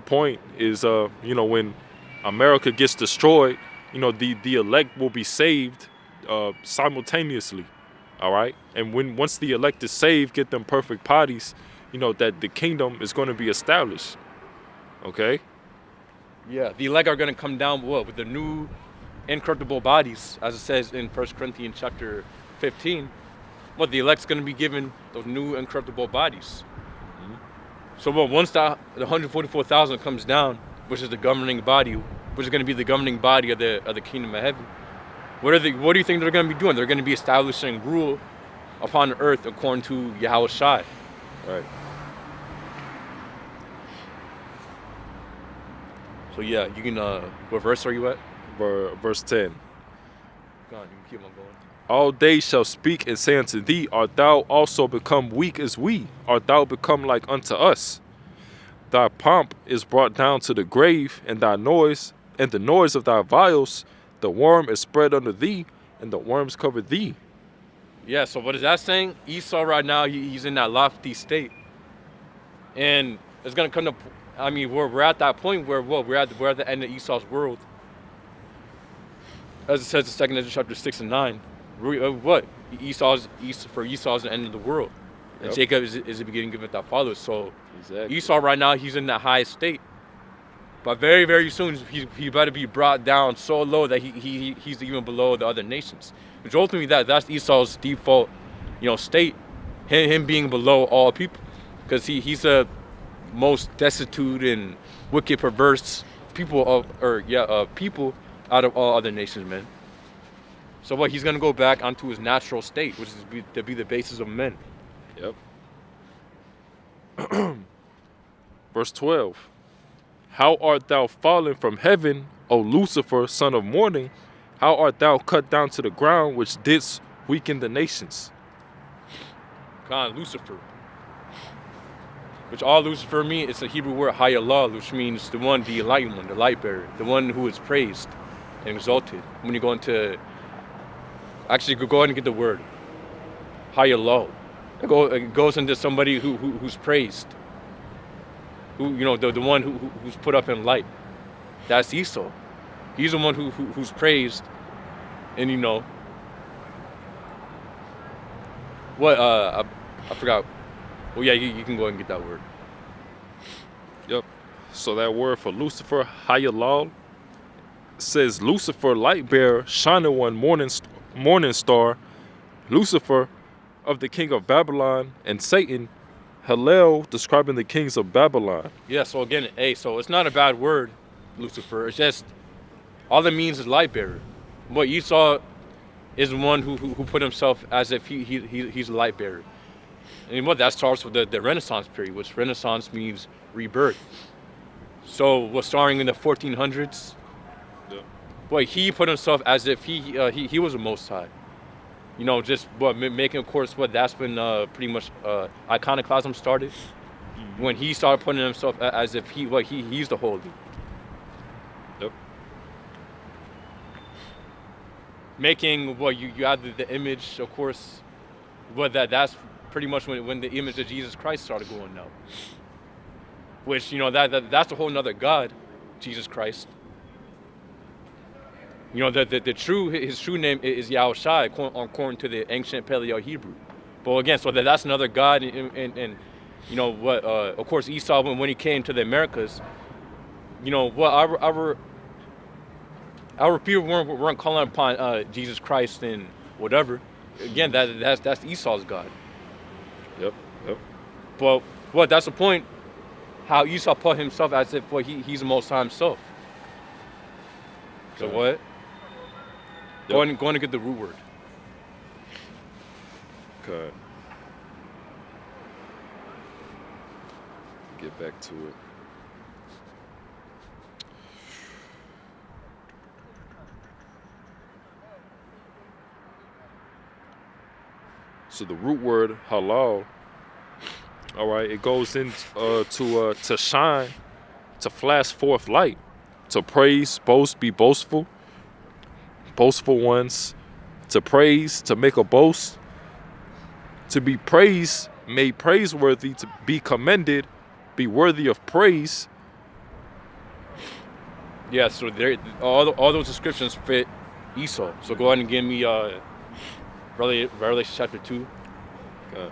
point is when America gets destroyed, the elect will be saved simultaneously. All right, and once the elect is saved, get them perfect bodies, that the kingdom is going to be established. Okay.
Yeah, the elect are going to come down with the new incorruptible bodies, as it says in 1 Corinthians chapter 15. What the elect's going to be given those new incorruptible bodies. Mm-hmm. So once the 144,000 comes down, which is the governing body, which is going to be the governing body of the kingdom of heaven, what do you think they're going to be doing? They're going to be establishing rule upon the earth according to Yahushua.
Right.
So yeah, you can. What verse are you at?
Verse 10.
Go on, you can keep on going.
All days shall speak and say unto thee, art thou also become weak as we? Art thou become like unto us? Thy pomp is brought down to the grave, and thy noise, and the noise of thy vials, the worm is spread under thee, and the worms cover thee.
Yeah, so what is that saying? Esau right now, he's in that lofty state. And it's going to come to, we're at that point where we're at the end of Esau's world. As it says in 2 Ezra chapter 6 and 9. Esau is the end of the world. And
Yep.
Jacob is the beginning of that follows. So
Exactly.
Esau right now, he's in that highest state. But very, very soon, he better be brought down so low that he's even below the other nations. Which ultimately, that's Esau's default, state. Him being below all people. Because he's the most destitute and wicked, perverse people people out of all other nations, man. So he's going to go back onto his natural state, which is to be the basis of men.
Yep. Verse 12. How art thou fallen from heaven, O Lucifer, son of morning? How art thou cut down to the ground, which didst weaken the nations?
Lucifer. Which all Lucifer means, it's a Hebrew word, Hayallah, which means the enlightened one, the light bearer, the one who is praised and exalted. When you go into, actually go ahead and get the word, Hayallah. It goes into somebody who's praised. Who the one who's put up in light. That's Esau. He's the one who's praised, and what I forgot. Well, yeah, you can go ahead and get that word.
Yep. So that word for Lucifer, Hayalal, says Lucifer, light bearer, shining one, morning star, Lucifer of the king of Babylon, and Satan, Hallel, describing the kings of Babylon.
Yeah, so again, so it's not a bad word, Lucifer. It's just, all it means is light bearer. What Esau is the one who put himself as if he's a light bearer. And that starts with the Renaissance period, which Renaissance means rebirth. So what's starting in the 1400s? Yeah. He put himself as if he was the Most High. Making, of course, that's when pretty much iconoclasm started. Mm-hmm. When he started putting himself as if he's the holy.
Yep.
Making you have the image, of course, that's pretty much when the image of Jesus Christ started going out. Which that's a whole nother God, Jesus Christ. His true name is Yahushua, according to the ancient Paleo Hebrew. But again, so that's another God, and of course Esau when he came to the Americas, our people weren't calling upon Jesus Christ and whatever. Again, that's Esau's God.
Yep.
But that's the point. How Esau put himself as if he's the Most High himself. So what? Go on and get the root word.
Okay. Get back to it. So the root word halal, all right, it goes into to shine, to flash forth light, to praise, boast, be boastful, boastful ones, to praise, to make a boast, to be praised, made praiseworthy, to be commended, be worthy of praise.
Yeah, so there, all those descriptions fit Esau. So go ahead and give me Revelation chapter 2.
Okay.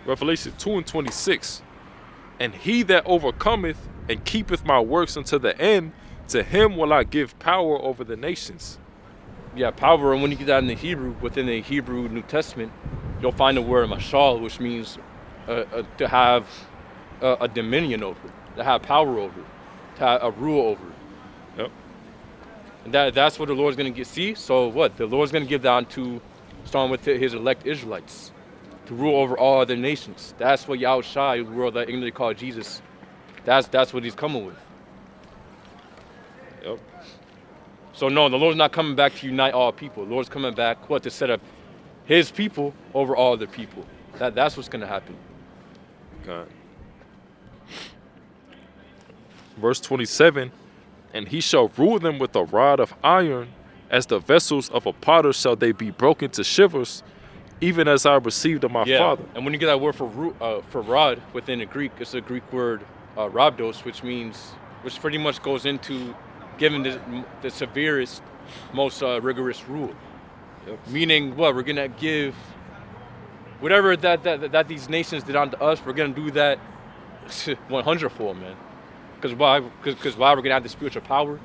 Revelation 2:26. And he that overcometh and keepeth my works unto the end, to him will I give power over the nations.
Yeah, power, and when you get that in the Hebrew, within the Hebrew New Testament, you'll find the word mashal, which means to have a dominion over, to have power over, to have a rule over.
Yep.
And that's what the Lord's going to get. See, so what? The Lord's going to give that to, starting with his elect Israelites, to rule over all other nations. That's what Yahushua, the world that English call Jesus, that's what he's coming with.
Yep.
So no, the Lord's not coming back to unite all people. The Lord's coming back, to set up his people over all other people. That's what's going to happen.
God. Verse 27, and he shall rule them with a rod of iron, as the vessels of a potter shall they be broken to shivers, even as I received of my father.
And when you get that word for rod within the Greek, it's a Greek word rhabdos, which pretty much goes into giving the severest, most rigorous rule.
Yep.
Meaning what? We're gonna give whatever that these nations did unto us, we're gonna do that 100-fold, man. Because why? Because why? We're gonna have the spiritual power.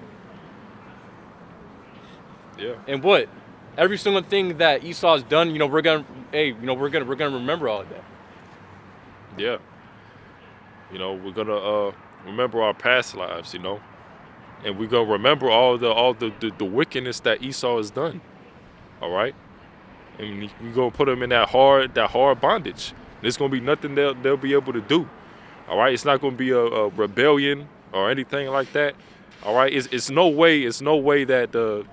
Yeah.
And what? Every single thing that Esau's done, we're gonna remember all of that.
Yeah. We're gonna remember our past lives, and we're gonna remember all the wickedness that Esau has done. All right. And we're gonna put them in that hard bondage. There's gonna be nothing they'll be able to do. All right. It's not gonna be a rebellion or anything like that. All right. It's no way that the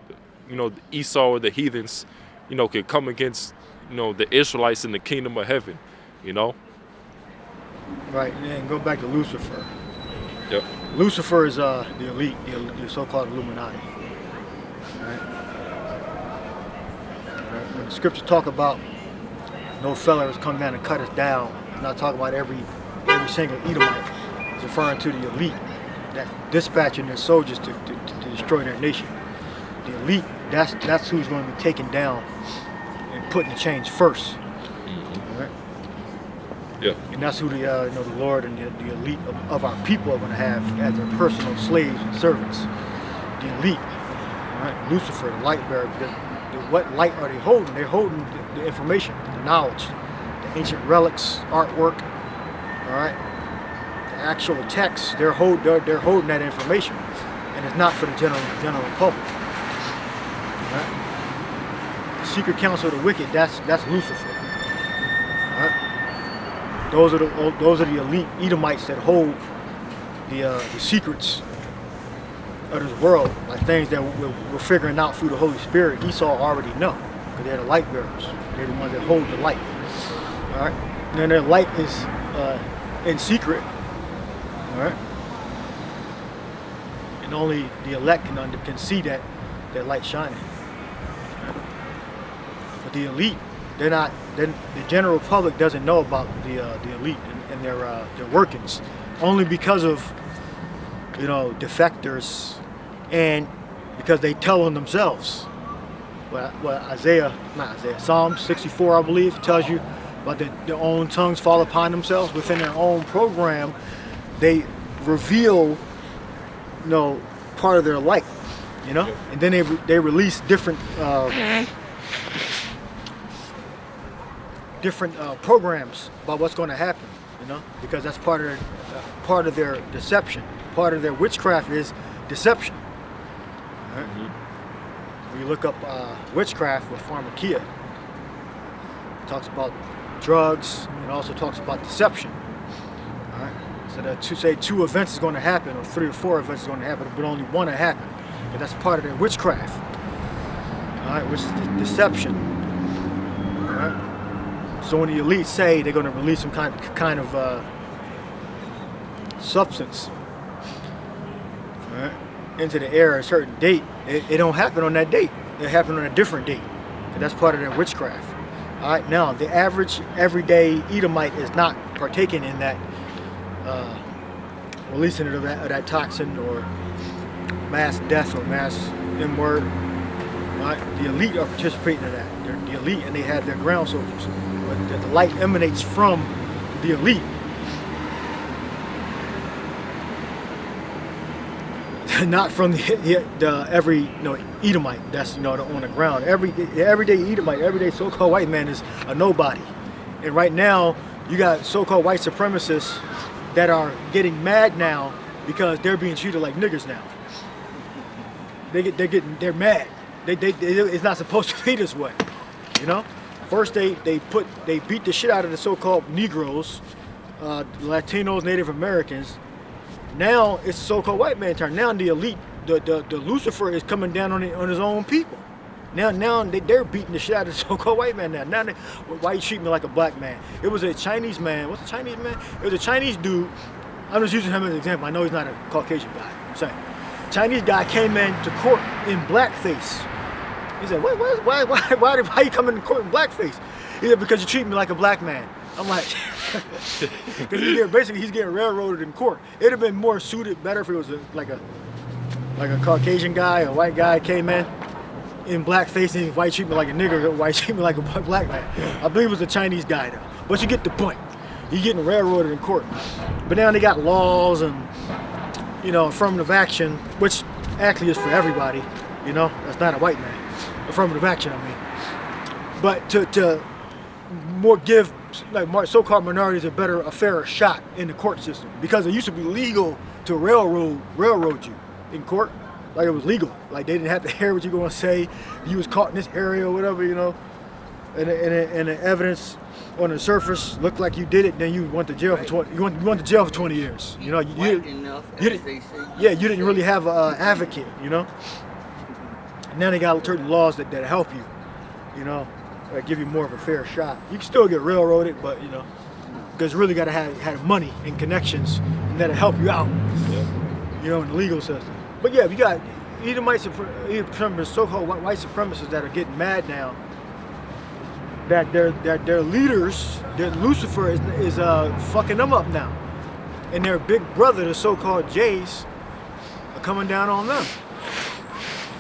Esau or the heathens, can come against, the Israelites in the kingdom of heaven,
Right, and go back to Lucifer.
Yep.
Lucifer is the elite, the so-called Illuminati. Right? When the scriptures talk about no fella is coming down and cut us down, it's not talking about every single Edomite. It's referring to the elite that dispatching their soldiers to destroy their nation. The elite, that's who's going to be taken down and put in the chains first.
Mm-hmm.
Right?
Yeah.
And that's who the Lord and the elite of our people are going to have as their personal slaves and servants. The elite, right? Lucifer, the light bearer. What light are they holding? They're holding the information, the knowledge, the ancient relics, artwork. All right, the actual texts. They're holding that information, and it's not for the general public. Right? The secret council of the wicked. That's Lucifer. All right? Those are the elite Edomites that hold the secrets of this world, like things that we're figuring out through the Holy Spirit. Esau already know, because they're the light bearers. They're the ones that hold the light. All right, and then their light is in secret. All right, and only the elect can see that light shining. But the elite, they're not. The general public doesn't know about the elite and their workings, only because of defectors, and because they tell on themselves. Psalm 64, I believe, tells you about their own tongues fall upon themselves. Within their own program, they reveal, part of their light, and then they release different programs about what's going to happen, because that's part of their deception. Part of their witchcraft is deception. All right? When you look up witchcraft with pharmakia, it talks about drugs and also talks about deception. All right? So that two events is going to happen, or 3 or 4 events is going to happen, but only one will happen. But that's part of their witchcraft. All right, which is deception. All right? So when the elites say they're going to release some kind of substance, all right, into the air at a certain date, it don't happen on that date. It happen on a different date. And that's part of their witchcraft. All right, now the average everyday Edomite is not partaking in that releasing of that toxin or mass death or mass M-word. Right? The elite are participating in that. They're the elite, and they have their ground soldiers. But the light emanates from the elite. Not from the every Edomite that's on the ground. The everyday Edomite, everyday so-called white man is a nobody. And right now, you got so-called white supremacists that are getting mad now because they're being treated like niggers now. They're mad. It's not supposed to be this way, First they beat the shit out of the so-called Negroes, Latinos, Native Americans. Now it's so-called white man turn. Now the elite, the Lucifer is coming down on his own people. Now they're beating the shit out of the so-called white man now. Why you treat me like a black man? It was a Chinese man. What's a Chinese man? It was a Chinese dude. I'm just using him as an example. I know he's not a Caucasian guy. I'm saying. Chinese guy came into court in blackface. He said, why you coming to court in blackface? He said, because you treat me like a black man. I'm like, because basically he's getting railroaded in court. It'd have been more suited better if it was like a Caucasian guy, a white guy came in blackface and white treat me like a nigger, white treat me like a black man. I believe it was a Chinese guy though. But you get the point. You're getting railroaded in court. But now they got laws and affirmative action, which actually is for everybody. That's not a white man. Affirmative action, I mean. But to more give so-called minorities a fairer shot in the court system, because it used to be legal to railroad you in court, like it was legal, like they didn't have to hear what you're going to say. If you was caught in this area or whatever, and the evidence on the surface looked like you did it, then you went to jail for 20. You went to jail for 20 years. You didn't really have an advocate. Now they got certain laws that help you. That give you more of a fair shot. You can still get railroaded, but because you really got to have money and connections, and that'll help you out. Yeah. In the legal system. But yeah, if you got Edomite so-called white supremacists that are getting mad now, that their leaders, their Lucifer is fucking them up now, and their big brother, the so-called Jays, are coming down on them,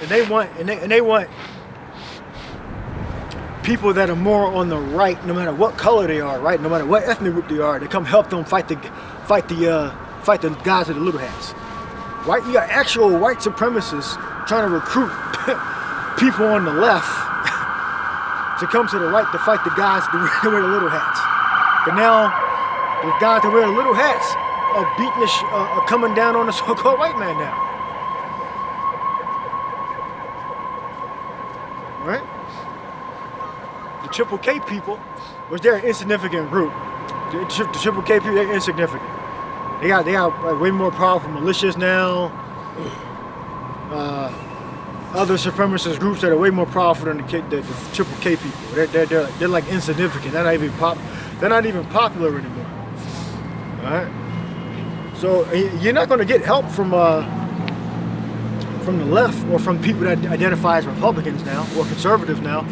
and they want people that are more on the right, no matter what color they are, right? No matter what ethnic group they are, they come help them fight the guys with the little hats. Right? You got actual white supremacists trying to recruit people on the left to come to the right to fight the guys that wear the little hats. But now the guys that wear the little hats are coming down on the so-called white man now. Right? The Triple K people, which they're an insignificant group. The Triple K people, they're insignificant. They got like, way more powerful militias now. Other supremacist groups that are way more powerful than the Triple K people. They're like insignificant. They're not even popular anymore. All right. So you're not going to get help from the left or from people that identify as Republicans now or conservatives now.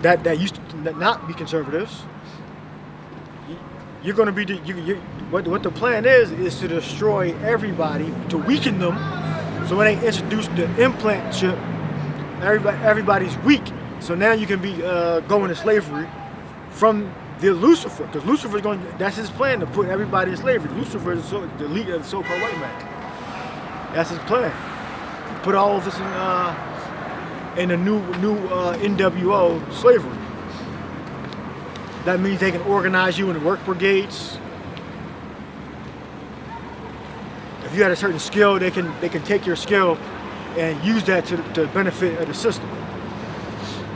That used to not be conservatives. You're going to be what the plan is to destroy everybody, to weaken them. So when they introduce the implant chip, everybody's weak. So now you can be going to slavery from the Lucifer, because Lucifer is that's his plan, to put everybody in slavery. Lucifer is the leader of the so-called white man. That's his plan. Put all of us in a new NWO slavery. That means they can organize you in the work brigades, if you had a certain skill, they can take your skill and use that to the benefit of the system.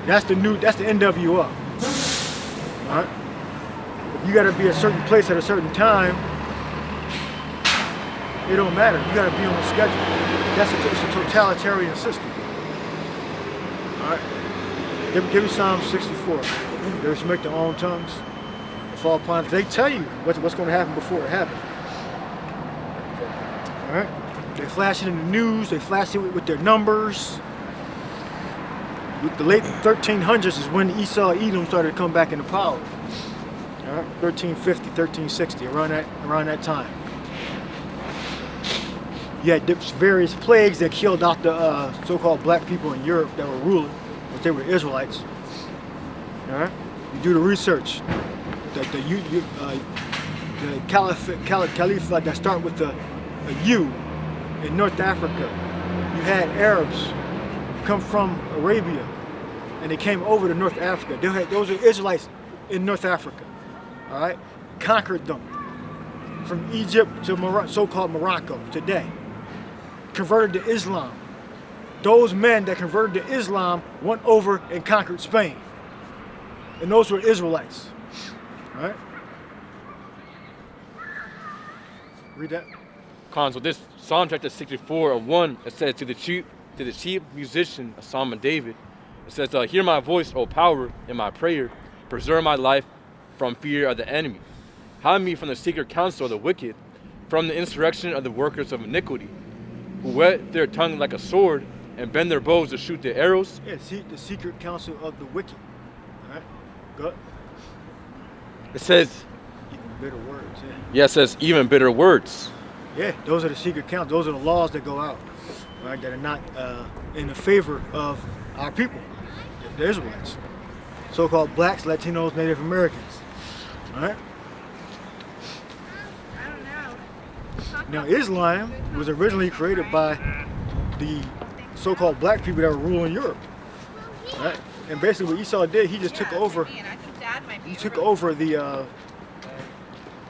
That's the NWO. All right. If you got to be at a certain place at a certain time, it don't matter. You got to be on a schedule. It's a totalitarian system. All right. Give me Psalm 64. They make their own tongues. They fall upon. They tell you what's going to happen before it happens. All right. They flash it in the news. They flash it with their numbers. With the late 1300s is when Esau, Edom started to come back into power. All right. 1350, 1360, around that time. You had various plagues that killed out the so-called black people in Europe that were ruling, but they were Israelites. All right, you do the research. The caliphate that start with a U in North Africa. You had Arabs come from Arabia, and they came over to North Africa. Those are Israelites in North Africa. All right, conquered them from Egypt to so-called Morocco today. Converted to Islam. Those men that converted to Islam went over and conquered Spain. And those were Israelites. All right? Read that.
So this Psalm chapter 64 of 1, it says to the chief musician, a Psalm of David, it says, hear my voice, O power, in my prayer. Preserve my life from fear of the enemy. Hide me from the secret counsel of the wicked, from the insurrection of the workers of iniquity, who whet their tongue like a sword and bend their bows to shoot their arrows.
Yeah, the secret counsel of the wicked. All right, go.
It says,
even bitter words.
Yeah, it says even bitter words.
Yeah, those are the secret counsel. Those are the laws that go out, right? That are not in the favor of our people, the Israelites, so-called blacks, Latinos, Native Americans. All right. Now, Islam was originally created by the so-called black people that were ruling Europe, right? And basically, what Esau did, he just took over. He took over the,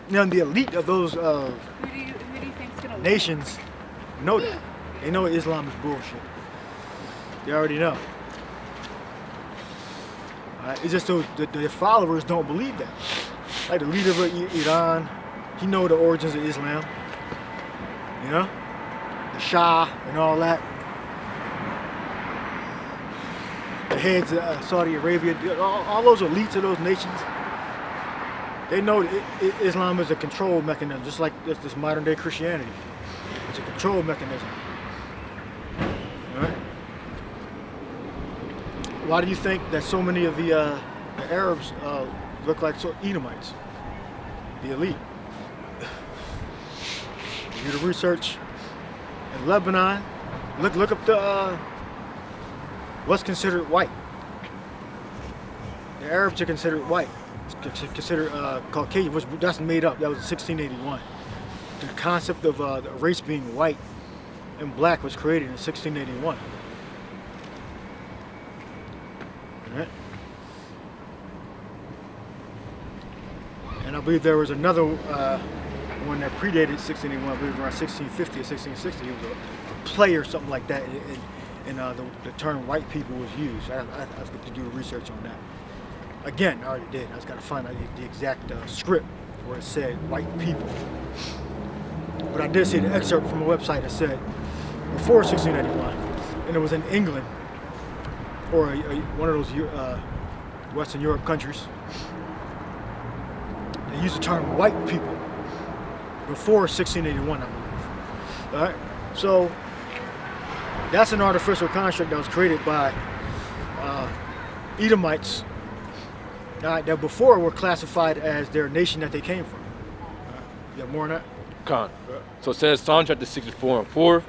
the elite of those nations. Know that they know Islam is bullshit. They already know. It's just so the followers don't believe that. Like the leader of Iran, he know the origins of Islam. You know, the Shah and all that. The heads of Saudi Arabia, all those elites of those nations, they know Islam is a control mechanism, just like this modern day Christianity. It's a control mechanism. All right? Why do you think that so many of the Arabs look like Edomites? The elite. Do the research in Lebanon. Look up the what's considered white. The Arabs are considered white. It's considered Caucasian, which that's made up. That was 1681. The concept of the race being white and black was created in 1681. All right. And I believe there was another one that predated 1681, I believe around 1650 or 1660, it was a play or something like that, and the term white people was used. I was going to do the research on that. Again, I already did. I just got to find out the exact script where it said white people. But I did see the excerpt from a website that said before 1681, and it was in England, or one of those Western Europe countries. They used the term white people before 1681, I believe. All right, so that's an artificial construct that was created by Edomites that before were classified as their nation that they came from. You have more on that?
Con. So it says Psalm chapter 64 and 4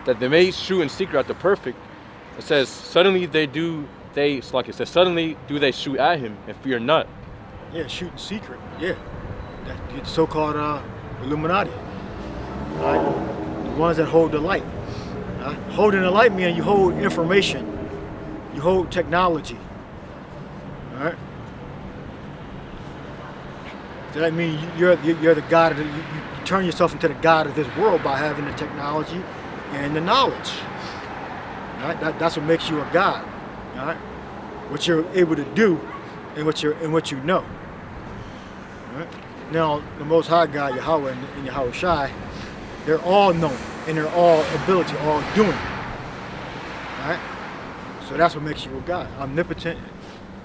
that they may shoot in secret at the perfect. It says suddenly suddenly do they shoot at him and fear not.
Yeah, shoot in secret. Yeah, that so-called Illuminati. Right? The ones that hold the light. Holding the light means you hold information, you hold technology. All right. So that means you're the god of you turn yourself into the god of this world by having the technology and the knowledge. All right? That's what makes you a god. All right? What you're able to do and what you know. All right? Now, the Most High God, Yahweh and Yahweh Shai, they're all known and they're all ability, all doing. All right? So that's what makes you a god. Omnipotent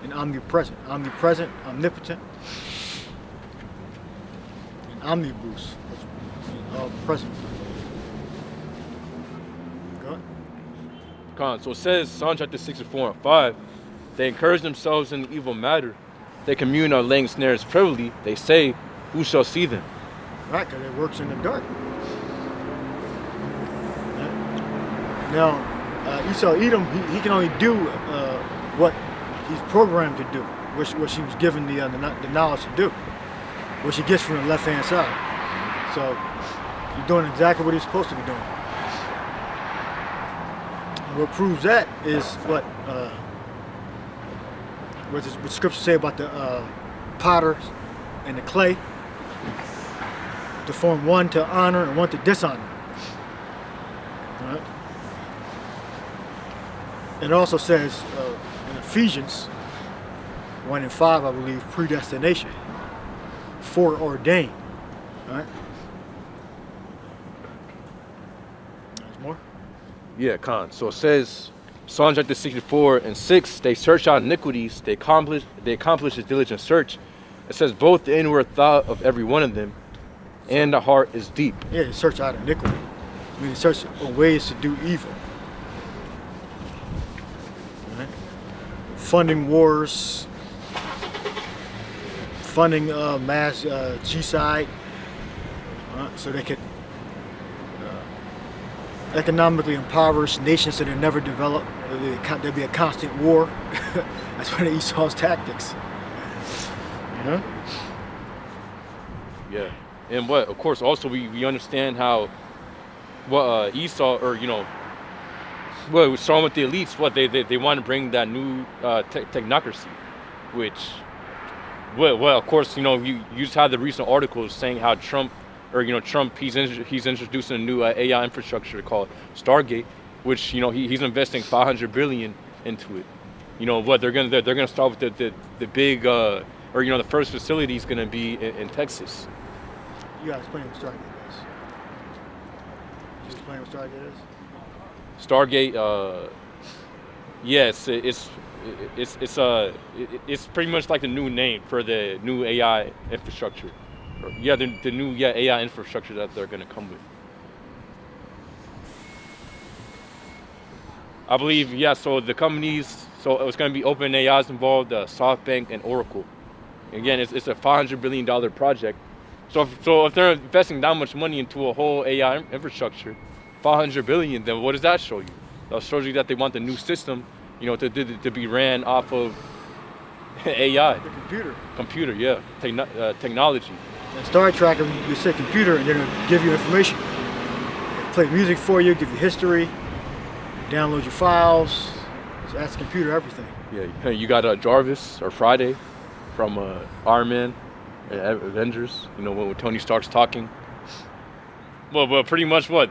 and omnipresent. Omnipresent, omnipotent, and omnibus. All present. Go ahead.
Con. So it says, Psalm chapter 64 and 5, they encourage themselves in the evil matter. They commune on laying snares privily. They say, who shall see them?
Right, because it works in the dark. Right. Now, Esau Edom, he can only do what he's programmed to do, which he was given the knowledge to do, which he gets from the left-hand side. So he's doing exactly what he's supposed to be doing. What proves that is what the scriptures say about the potter and the clay, to form one to honor and one to dishonor. All right? It also says in Ephesians 1 and 5, I believe, predestination, foreordained. All right? There's more?
Yeah, Con. So it says, Psalm chapter 64 and 6, they search out iniquities, they accomplish a diligent search. It says both the inward thought of every one of them and the heart is deep.
Yeah, they search out iniquity. I mean, they search for ways to do evil. All right? Funding wars, funding mass genocide, so they could economically impoverish nations so they never develop. There'd be a constant war. That's one of Esau's tactics. You know?
Yeah. And what, of course, also we understand how what Esau, or what was strong with the elites, what they want to bring that new technocracy, which, well, of course, you just had the recent articles saying how Trump, he's introducing a new AI infrastructure called Stargate, which he's investing $500 billion into it. They're gonna start with the big the first facility is gonna be in Texas.
You gotta explain what Stargate is. Just explain what Stargate is.
Stargate, yes, it's pretty much like the new name for the new AI infrastructure. Yeah, the new AI infrastructure that they're gonna come with. I believe, so the companies, so it's gonna be OpenAI's involved, SoftBank and Oracle. Again, it's a $500 billion project. So if they're investing that much money into a whole AI infrastructure, $500 billion, then what does that show you? That shows you that they want the new system, to be ran off of AI.
The computer.
Computer, yeah. Technology.
And Star Trek, you say computer, and they're gonna give you information. They play music for you, give you history, download your files. So that's computer everything.
Yeah, you got Jarvis or Friday from Iron Man, Avengers. When Tony Stark's talking. Well, pretty much what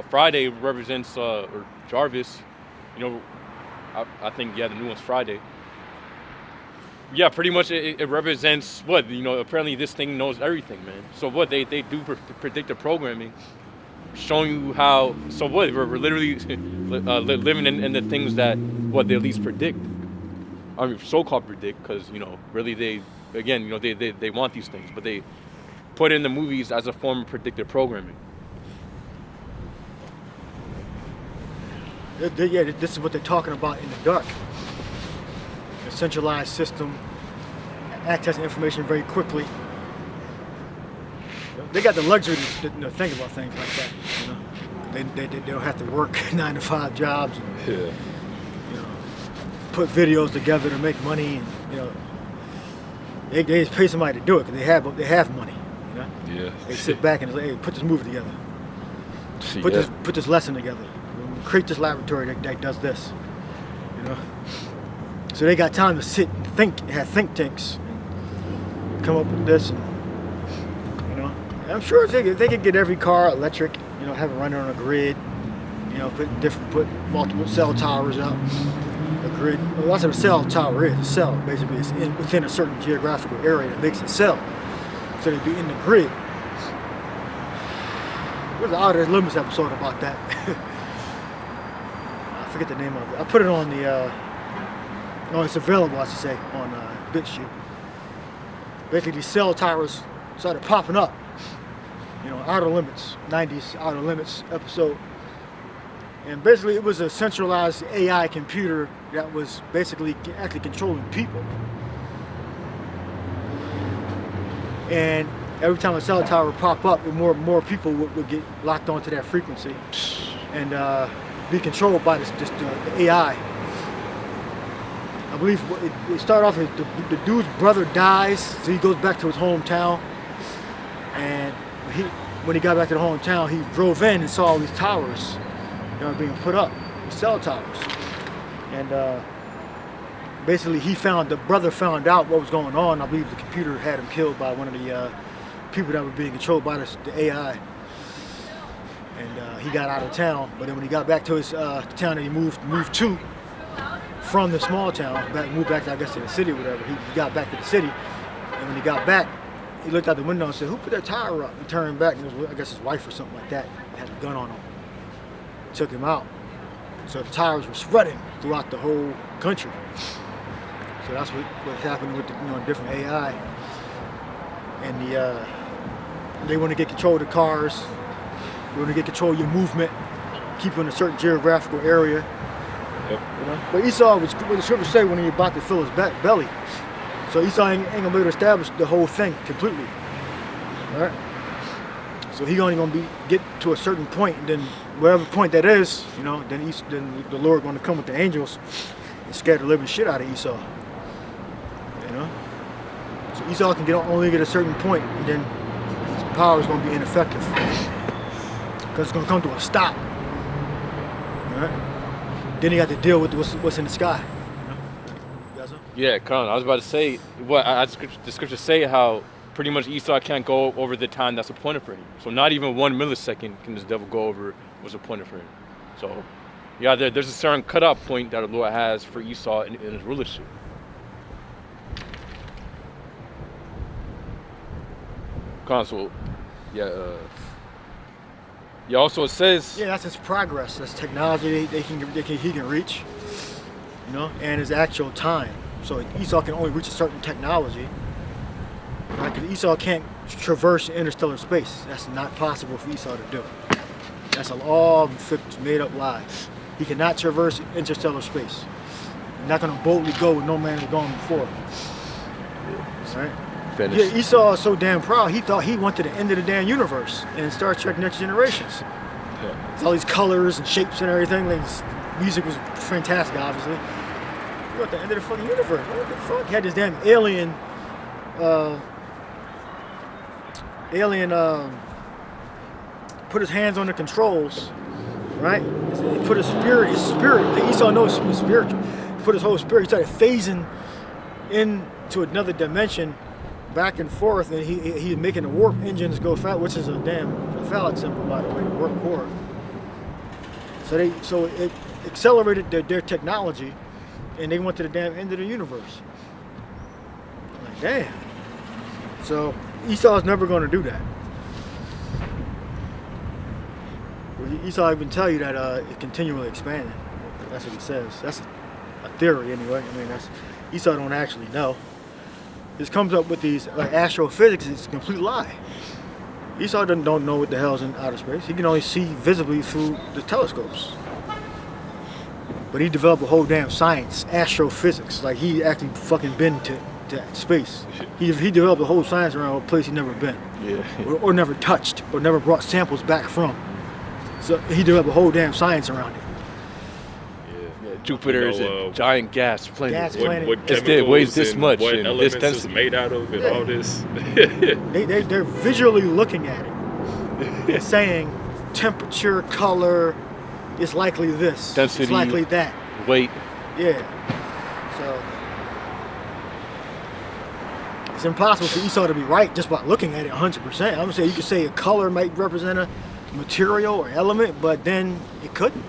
Friday represents, or Jarvis. I think the new one's Friday. Yeah, pretty much it represents what apparently this thing knows everything, man. So what they do predictive programming, showing you how. So what we're literally living in the things that what they at least predict. I mean, so-called predict, because really they want these things, but they put it in the movies as a form of predictive programming.
Yeah, this is what they're talking about in the dark. A centralized system, accessing information very quickly. They got the luxury to think about things like that. They don't have to work 9-to-5 jobs. And, put videos together to make money, and they just pay somebody to do it because they have money.
Yeah.
They sit back and say, hey, put this movie together. Put this lesson together. Create this laboratory that does this. So they got time to sit and think, have think tanks, and come up with this and I'm sure they could get every car electric, you know, have it running on a grid, you know, put multiple cell towers up. A grid, well, that's what a cell tower is. A cell, basically, it's within a certain geographical area that makes a cell. So they'd be in the grid. There's an Outer Limits episode about that. I forget the name of it. I put it on the, no, it's available, I should say, on BitChute. Basically, these cell towers started popping up. You know, Outer Limits, 90s Outer Limits episode. And basically, it was a centralized AI computer that was basically actually controlling people. And every time a cell tower would pop up, more people would get locked onto that frequency and be controlled by the AI. I believe it started off with the dude's brother dies, so he goes back to his hometown. And when he got back to the hometown, he drove in and saw all these towers that were being put up, cell towers. And basically the brother found out what was going on. I believe the computer had him killed by one of the people that were being controlled by the AI. And he got out of town, but then when he got back to his the town that he moved to, from the small town, moved back, I guess, to the city or whatever. He got back to the city, and when he got back, he looked out the window and said, "Who put that tower up?" He turned back, and it was, I guess, his wife or something like that. Had a gun on him. Took him out. So the towers were spreading throughout the whole country. So that's what's happening with the different AI. And they want to get control of the cars. They want to get control of your movement, keep you in a certain geographical area. Yep. You know? But Esau was what the scriptures say when he about to fill his belly. So Esau ain't gonna be able to establish the whole thing completely. All right. So he only gonna get to a certain point, and then whatever point that is, then the Lord gonna come with the angels and scare the living shit out of Esau. You know. So Esau can only get a certain point, and then his power is gonna be ineffective because it's gonna come to a stop. All right. Then he got to deal with what's in the sky.
Yeah, Colin, I was about to say, the scriptures say how pretty much Esau can't go over the time that's appointed for him. So not even 1 millisecond can this devil go over what's appointed for him. So, yeah, there's a certain cutoff point that the Lord has for Esau in his rulership. Colin, so, yeah, also it says...
Yeah, that's his progress. That's technology he can reach, and his actual time. So Esau can only reach a certain technology, right? Because Esau can't traverse interstellar space. That's not possible for Esau to do. That's all made up lies. He cannot traverse interstellar space. He's not going to boldly go where no man has gone before. Right?
Finish.
Yeah, Esau is so damn proud. He thought he went to the end of the damn universe in Star Trek Next Generations. Yeah. It's all these colors and shapes and everything. Like, music was fantastic, obviously. He went to the end of the fucking universe. What the fuck? He had this damn alien put his hands on the controls, right? He put his spirit, Esau knows it's spiritual. He put his whole spirit, he started phasing into another dimension, back and forth, and he's making the warp engines go fast, which is a phallic symbol, by the way, the warp core. So it accelerated their technology, and they went to the damn end of the universe. I'm like, damn. So Esau's never going to do that. Esau even tell you that it's continually expanding. That's what he says. That's a theory anyway. I mean, Esau don't actually know. This comes up with these astrophysics. It's a complete lie. Esau don't know what the hell's in outer space. He can only see visibly through the telescopes. But he developed a whole damn science, astrophysics. Like he actually fucking been to space. He developed a whole science around a place he'd never been. Yeah. Or never touched, or never brought samples back from. So he developed a whole damn science around it.
Yeah, Jupiter is a giant gas planet.
Gas planet.
What chemicals
it weighs this much.
What
and
elements
this
is made out of and all this.
They're visually looking at it. Saying temperature, color, it's likely this.
Density,
it's likely that.
Weight.
Yeah. It's impossible for Esau to be right just by looking at it 100%. I'm gonna say you could say a color might represent a material or element, but then it couldn't.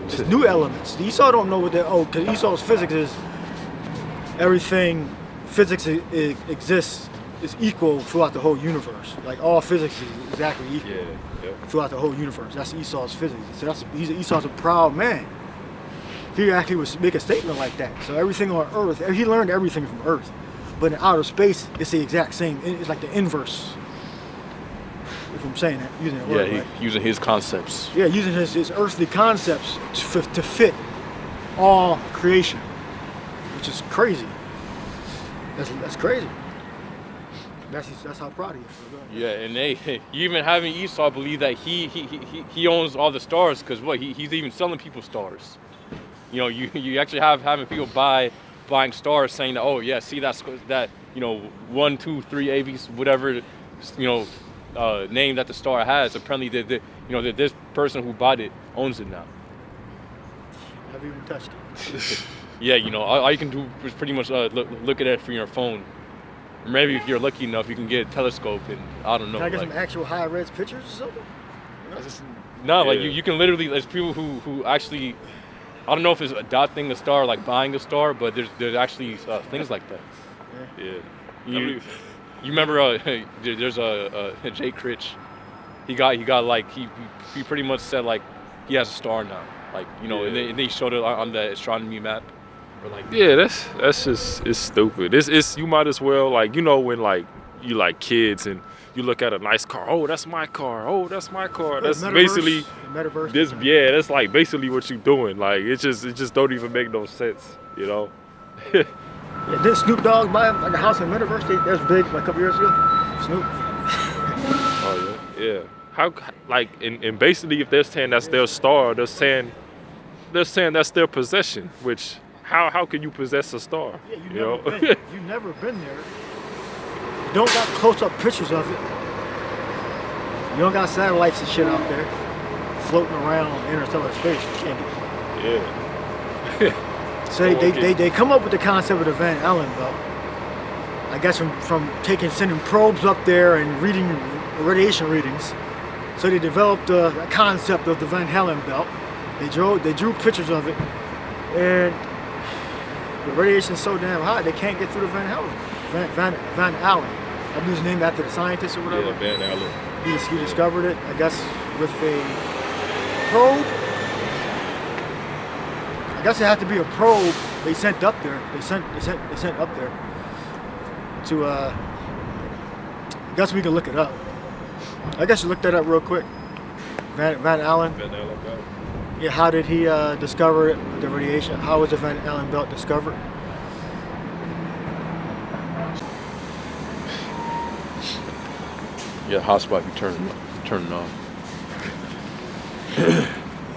It's new elements. Esau don't know what they're, because Esau's physics is everything, physics exists, is equal throughout the whole universe. Like all physics is exactly equal throughout the whole universe. That's Esau's physics. So Esau's a proud man. He actually would make a statement like that. So everything on Earth, he learned everything from Earth. But in outer space, it's the exact same. It's like the inverse. If I'm saying that, using that word, right?
Using his concepts.
Yeah, using his earthly concepts to fit all creation, which is crazy. That's crazy. That's how proud he is.
Yeah, and you even having Esau believe that he owns all the stars, because he's even selling people stars. You know, you actually having people buying stars, saying that, oh yeah, see that 1, 2, 3 ABs, whatever, name that the star has. Apparently, that this person who bought it owns it now.
Never even touched it.
Yeah, all you can do is pretty much look at it from your phone. Maybe if you're lucky enough, you can get a telescope, and I don't know.
Can I get some actual high-res pictures or something?
No, like you can literally. There's people who actually. I don't know if it's adopting a star, like buying a star, but there's actually things like that.
Yeah.
You remember? There's a Jay Critch. He got like he pretty much said like he has a star now. Like and then he showed it on the astronomy map. Or like
that's just, it's stupid. It's you might as well, like, when like you like kids and you look at a nice car, oh that's my car, oh that's my car. That's basically
metaverse.
That's like basically what you're doing. Like it just don't even make no sense,
Yeah, did Snoop Dogg buy like a house in Metaverse? That was big like a couple years ago. Snoop.
Oh yeah. How like and basically if they're saying that's their star, they're saying that's their possession, which how can you possess a star?
Yeah, you've never been there. You don't got close-up pictures of it. You don't got satellites and shit out there floating around interstellar space. You can't get
Yeah.
So they come up with the concept of the Van Allen belt. I guess from sending probes up there and reading radiation readings. So they developed the concept of the Van Allen belt. They drew pictures of it, and the radiation's so damn hot they can't get through the Van Allen. Van Allen. I believe it's named after the scientist or whatever.
Yeah, Van Allen.
He discovered it, I guess, with a probe. I guess it had to be a probe they sent up there. They sent up there to. I guess we can look it up. I guess you look that up real quick. Van Allen.
Van Allen belt.
Yeah, how did he discover the radiation? How was the Van Allen belt discovered?
Yeah, hotspot you turn it on.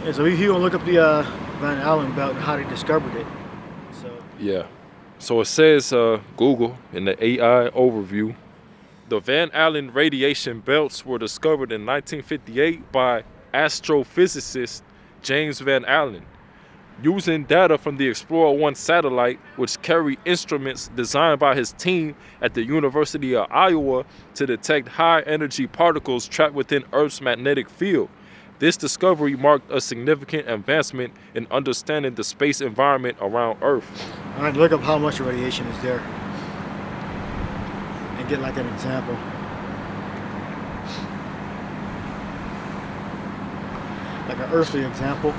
Yeah, so he gonna look up the Van Allen belt and how they discovered it. So
Yeah. So it says Google in the AI overview, the Van Allen radiation belts were discovered in 1958 by astrophysicist James Van Allen, using data from the Explorer 1 satellite, which carried instruments designed by his team at the University of Iowa to detect high-energy particles trapped within Earth's magnetic field. This discovery marked a significant advancement in understanding the space environment around Earth.
all right, look up how much radiation is there and get like an example. Like an earthly example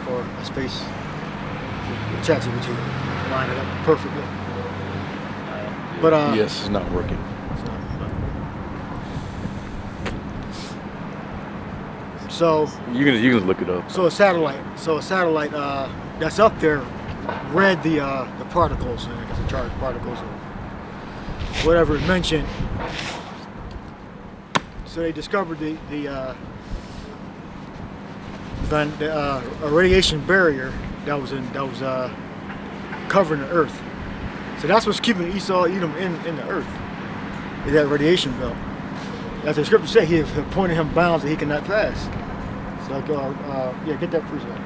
for a space. ChatGPT line it up perfectly. But
yes, it's not working.
it's not. So
You can look it up.
a satellite that's up there read the particles, and I guess the charged particles or whatever it mentioned. So they discovered a radiation barrier that was covering the Earth. So that's what's keeping Esau Edom in the Earth, is that radiation belt. As the scripture said, he appointed him bounds that he cannot pass. So get that present.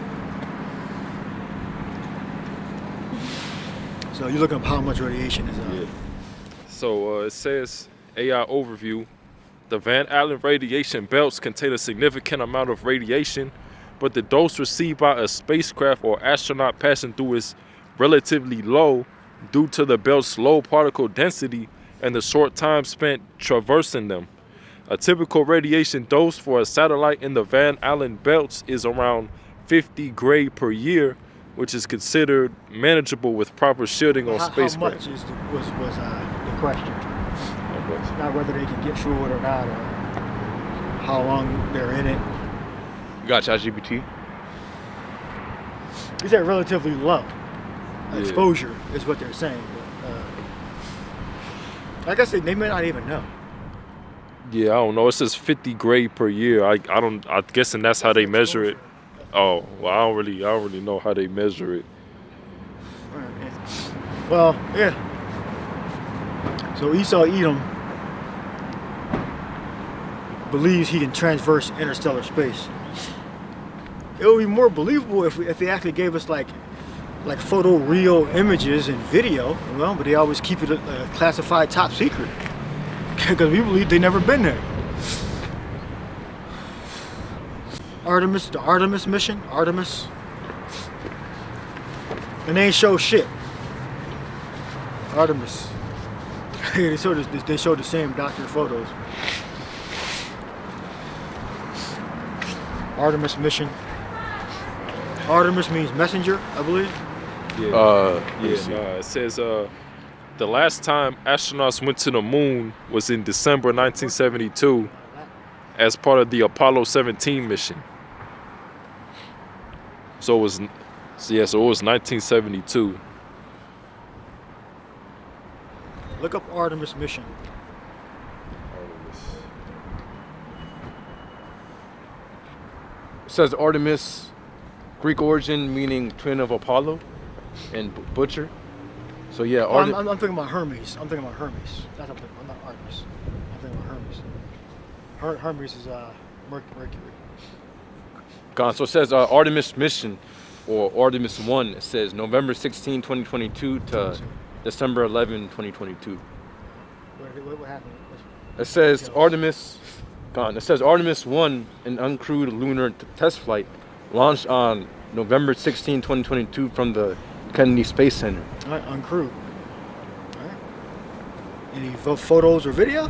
So you're looking up how much radiation is
So it says, AI overview, the Van Allen radiation belts contain a significant amount of radiation, but the dose received by a spacecraft or astronaut passing through is relatively low due to the belt's low particle density and the short time spent traversing them. A typical radiation dose for a satellite in the Van Allen belts is around 50 gray per year, which is considered manageable with proper shielding on spacecraft.
How much was the question? Not whether they can get through it or not, or how long they're in it.
You got ChatGPT?
Is that relatively low exposure is what they're saying. But, like I said, they may not even know.
Yeah, I don't know. It says 50 gray per year. I'm guessing that's how they measure it. Oh, well, I don't really know how they measure it.
Well, yeah. So Esau Edom believes he can transverse interstellar space. It would be more believable if they actually gave us like photo real images and video. Well, but they always keep it a classified top secret because we believe they never been there. The Artemis mission, and they ain't show shit. Artemis. They showed the same doctor photos. Artemis mission. Artemis means messenger, I believe.
It says the last time astronauts went to the moon was in December 1972 as part of the Apollo 17 mission. So it was 1972.
Look up Artemis mission.
It says Artemis, Greek origin meaning twin of Apollo and butcher. So yeah,
I'm thinking about Hermes. I'm not Artemis. I'm thinking about Hermes. Hermes is Mercury.
Gone. So it says Artemis mission or Artemis 1. It says November 16, 2022 to December 11, 2022.
What happened?
It says Artemis. Gone. It says Artemis 1, an uncrewed lunar test flight, launched on November 16, 2022 from the Kennedy Space Center.
All right, uncrewed. All right. Any photos or video?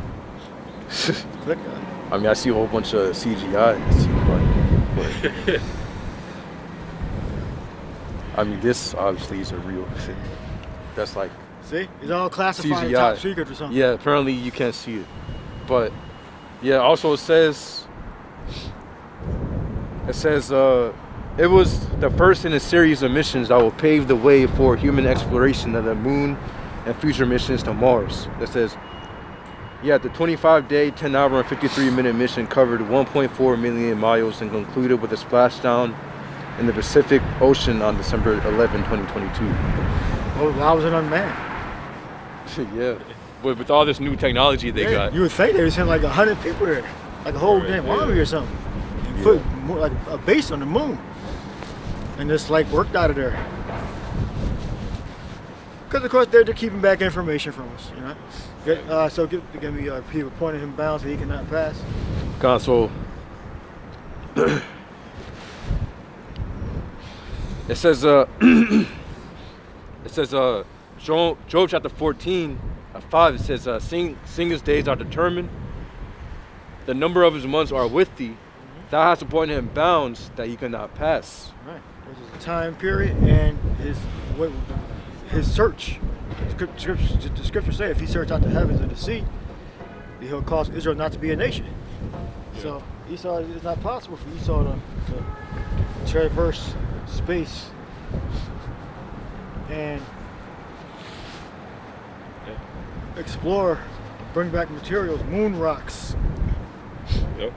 Click that.
I mean, I see a whole bunch of CGI. But I mean, this obviously is a real thing. That's like.
See, it's all classified
CGI.
top secret or something.
Yeah, apparently you can't see it, but yeah. Also, it says it was the first in a series of missions that will pave the way for human exploration of the moon and future missions to Mars. It says, yeah, the 25-day, 10-hour, and 53-minute mission covered 1.4 million miles and concluded with a splashdown in the Pacific Ocean on December 11, 2022.
Well, I was an unmanned.
Yeah, but with all this new technology they got.
You would think they would send like 100 people there, like a whole damn army or something. Put more, like a base on the moon, and just like worked out of there. Because of course they're keeping back information from us, you know. So give me people pointing him bounds so he cannot pass.
Console. It says Job chapter 14, 5, it says, sing his days are determined, the number of his months are with thee, thou hast appointed him bounds that he cannot pass.
Right, which is the time period and his search. The scriptures say if he search out the heavens and the sea, he'll cause Israel not to be a nation. Yeah. So Esau, it's not possible for Esau to traverse space and explore, bring back materials, moon rocks.
Yep.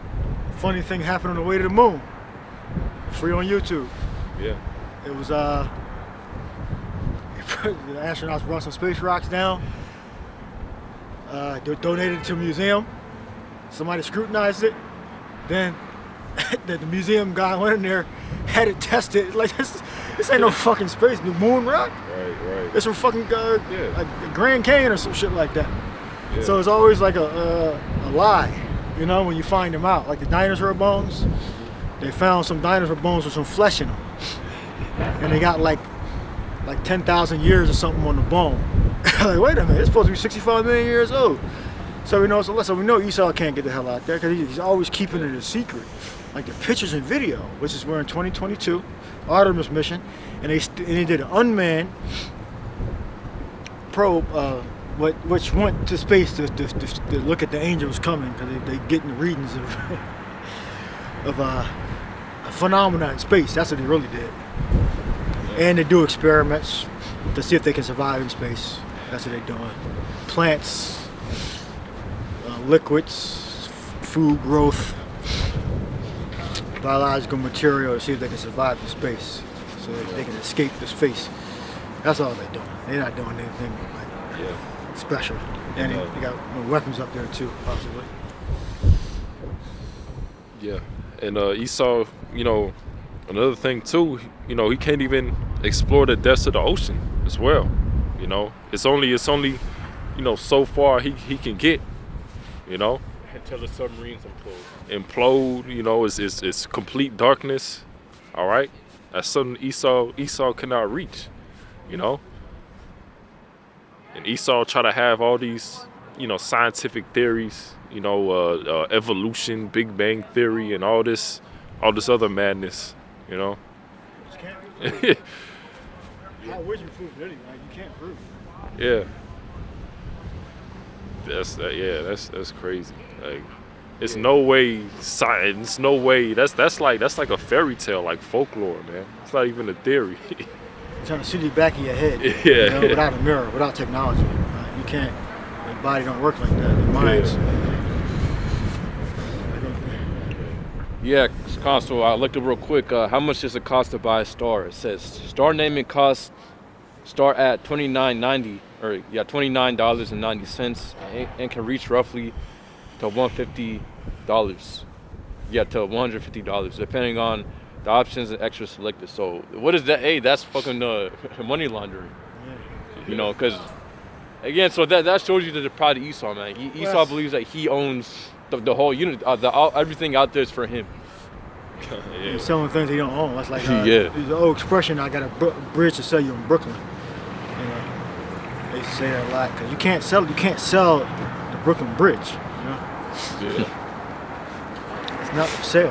Funny thing happened on the way to the moon. Free on YouTube.
Yeah.
It was the astronauts brought some space rocks down. They donated to a museum. Somebody scrutinized it. Then the museum guy went in there, had it tested. Like this ain't no fucking space. The moon rock.
Right.
It's from fucking like Grand Canyon or some shit like that.
Yeah.
So it's always like a lie, you know, when you find them out. Like the dinosaur bones, they found some dinosaur bones with some flesh in them, and they got like 10,000 years or something on the bone. Like, wait a minute, it's supposed to be 65 million years old. So we know, so we know Esau can't get the hell out there because he's always keeping it a secret. Like the pictures and video, which is we're in 2022, Artemis mission, and they did an unmanned probe, which went to space to look at the angels coming because they getting the readings of a phenomena in space. That's what they really did. And they do experiments to see if they can survive in space. That's what they're doing. Plants, liquids, food growth, biological material to see if they can survive in space, so that they can escape the space. That's all they're doing. They're not doing anything like special. And they got weapons up there too, possibly.
Yeah, and Esau, you know, another thing too, you know, he can't even explore the depths of the ocean as well. You know, it's only, you know, so far he can get. You know,
until the submarines implode.
You know, it's complete darkness. All right, that's something Esau cannot reach. You know, and Esau try to have all these, you know, scientific theories. You know, evolution, Big Bang theory, and all this other madness. You know.
You can't prove it. How would you prove it anyway? You can't prove it.
Yeah. That's crazy. Like, it's no way science, no way. That's like a fairy tale, like folklore, man. It's not even a theory.
You're trying to see the back of your head.
Yeah.
You know, without a mirror, without technology. You can't. Your body don't work like that. Your mind's.
Yeah, Consul, I looked up real quick. How much does it cost to buy a star? It says star naming costs start at $29.90, or $29.90, and can reach roughly to $150. Yeah, to $150, depending on the options and extras selected. So what is that? Hey, that's fucking money laundering. You know, because again, so that shows you that they're proud of Esau, man. Esau believes that he owns the whole unit, everything out there is for him.
Yeah. He's selling things he don't own. That's like the old expression. I got a bridge to sell you in Brooklyn. You know, they used to say that a lot because you can't sell the Brooklyn Bridge. You know, it's not for sale.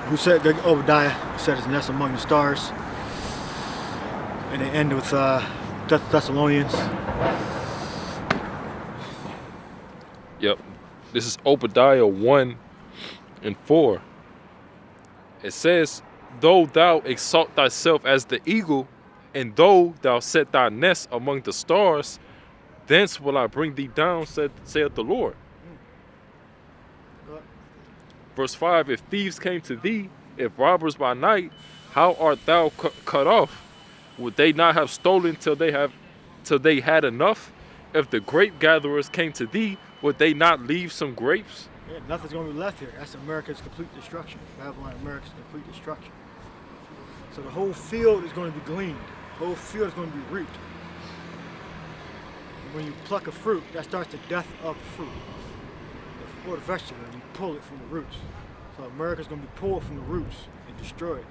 Who said Obadiah set his nest among the stars, and they end with Thessalonians.
Yep. This is Obadiah 1:4. It says, though thou exalt thyself as the eagle, and though thou set thy nest among the stars, thence will I bring thee down, saith the Lord. Verse 5, if thieves came to thee, if robbers by night, how art thou cut off? Would they not have stolen till they had enough? If the grape gatherers came to thee, would they not leave some grapes?
Yeah, nothing's going to be left here. That's America's complete destruction. Babylon, America's complete destruction. So the whole field is going to be gleaned. The whole field is going to be reaped. And when you pluck a fruit, that starts the death of the fruit. Or the vegetable, and you pull it from the roots. So America's going to be pulled from the roots and destroyed.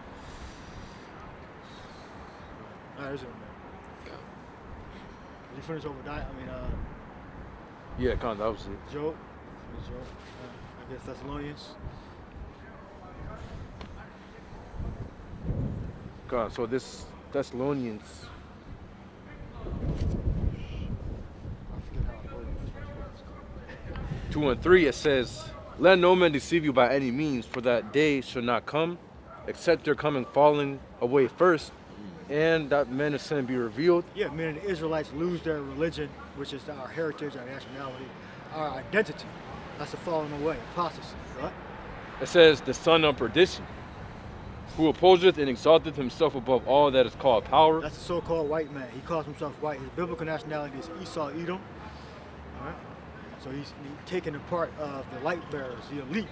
All right, there's it. Did you finish Obadiah?
Yeah, kind of, that was it.
Job. I guess Thessalonians.
God, so this Thessalonians. 2:3, it says, let no man deceive you by any means, for that day shall not come, except their coming falling away first, and that men of sin be revealed.
Yeah, meaning the Israelites lose their religion, which is our heritage, our nationality, our identity. That's the falling away, apostasy, right?
It says, the son of perdition, who opposeth and exalteth himself above all that is called power.
That's the so-called white man. He calls himself white. His biblical nationality is Esau, Edom. All right? So he's taking the part of the light bearers, the elite.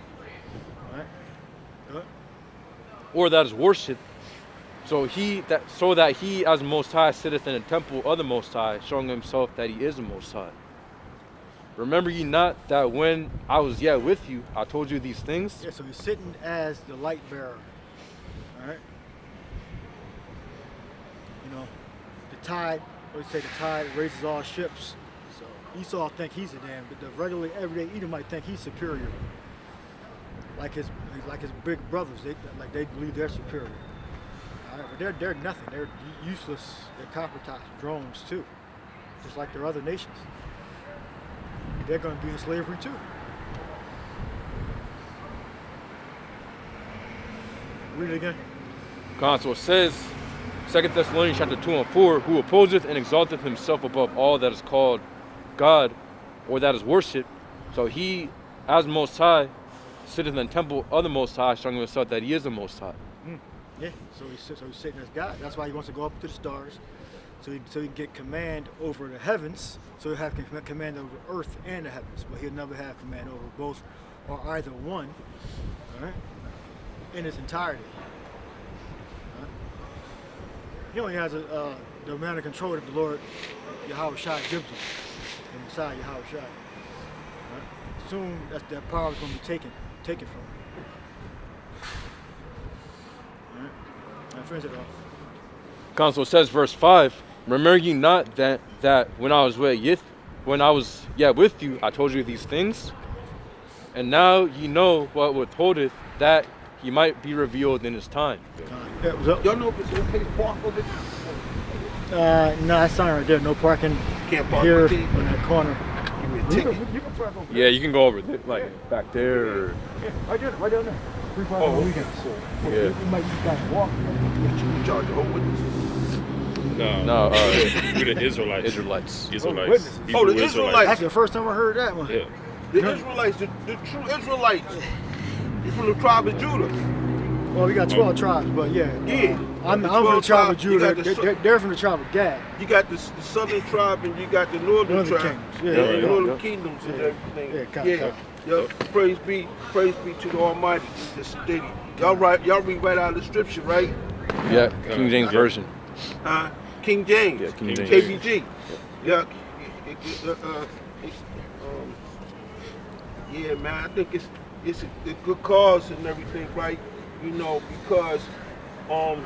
All right?
Or that is worship. So that he as Most High sitteth in the temple of the Most High, showing himself that he is the Most High. Remember ye not that when I was yet with you, I told you these things?
Yeah, so he's sitting as the light bearer. All right. You know, the tide. What say the tide raises all ships. So Esau think he's a damn, but the regular everyday Edomite think he's superior. Like his big brothers, they believe they're superior. All right, but they're nothing. They're useless. They're copper-tops, drones too, just like their other nations. They're going to be in slavery too. Read it again.
So it says, 2 Thessalonians chapter 2 and 4, who opposeth and exalteth himself above all that is called God or that is worshipped. So he, as Most High, sitteth in the temple of the Most High, showing himself that he is the Most High.
Yeah, so he's sitting as God. That's why he wants to go up to the stars, so he can get command over the heavens, so he'll have command over earth and the heavens, but he'll never have command over both or either one, all right, in its entirety. All right? He only has the amount of control that the Lord Yahweh Shai gives him, the Messiah Yahweh Shai. Right? Soon that power is going to be taken from him. All right? Now finish it off.
Council says, verse 5, remember ye not that when I was yet with you, I told you these things? And now ye know what withholdeth, that he might be revealed in his time.
Yeah, what's up?
Y'all know if it's okay to park over there?
No, that sign right there, no parking
Can't park
here
right there.
in that corner.
Give me a ticket.
You can park over
Yeah, you can go over there, like back there. Or,
there. Right down there. Free parking on the weekends.
yeah.
You might just got to walk.
You charge the whole witness.
No,
we the Israelites.
Israelites.
witnesses.
Hebrew
Oh, the Israelites.
That's the first time I heard that one.
Yeah.
The Israelites, the true Israelites. You're from the tribe of Judah.
Well, we got 12 tribes, but yeah.
Yeah.
I'm
The
from the
12
tribe of
tribes, you
Judah.
got the
They're from the tribe of Gad.
You got the southern tribe and you got the northern tribe.
Kingdoms. Yeah,
the
yeah,
northern
yeah.
kingdoms and
Yeah.
everything.
Yeah, kind.
Yeah. Praise be to the Almighty. This steady. Y'all read right out of the scripture, right?
Yeah, King James Version.
King James.
Yeah, King James.
KBG. Yeah. Yeah, man. I think it's a good cause and everything, right? You know, because the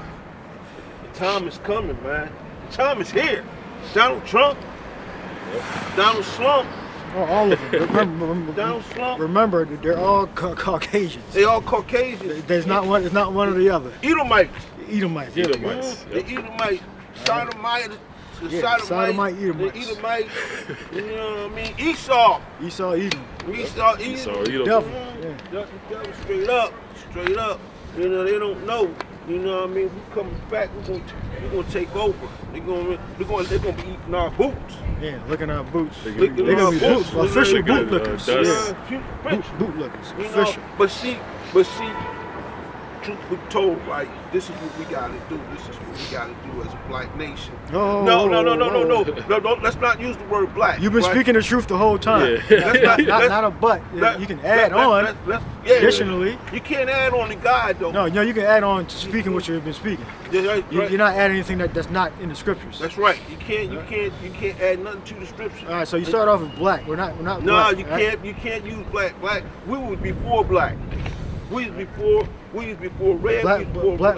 time is coming, man. The time is here. Donald Trump, Donald Slump,
Oh, all of them.
Donald Slump.
Remember, they're all Caucasians.
They all Caucasians.
There's not one. It's not one or the other.
Edomites.
Edomites.
Edomites.
The Edomite, Sodomite, the
Yeah,
Sodomite,
Edomites.
the Edomite. You know what I mean? Esau.
Esau, Edom.
Esau, Edom.
Edom.
Devil. Yeah.
The devil straight up. You know, they don't know. You know what I mean? We coming back. We're gonna take over. They're gonna be eating our boots.
Yeah, look at our boots. They're
Licking
gonna
our
be
boots.
official
They're gonna,
bootlickers.
dust.
Bootlickers.
You know,
Official.
but see, truth be told, right? This is what we gotta do. This is what we gotta do as a black nation.
Oh,
No. Let's not use the word black.
You've been
right?
speaking the truth the whole time.
Yeah.
Not a but. You can add on. Additionally,
You can't add on to God though.
no, you can add on to speaking what you've been speaking.
Yeah, right.
You're not adding anything that's not in the scriptures.
That's right. You can't add nothing to the scripture.
All right, so you start off with black. We're not
No,
black.
you
all right?
can't. You can't use black. We was before black. We was before red.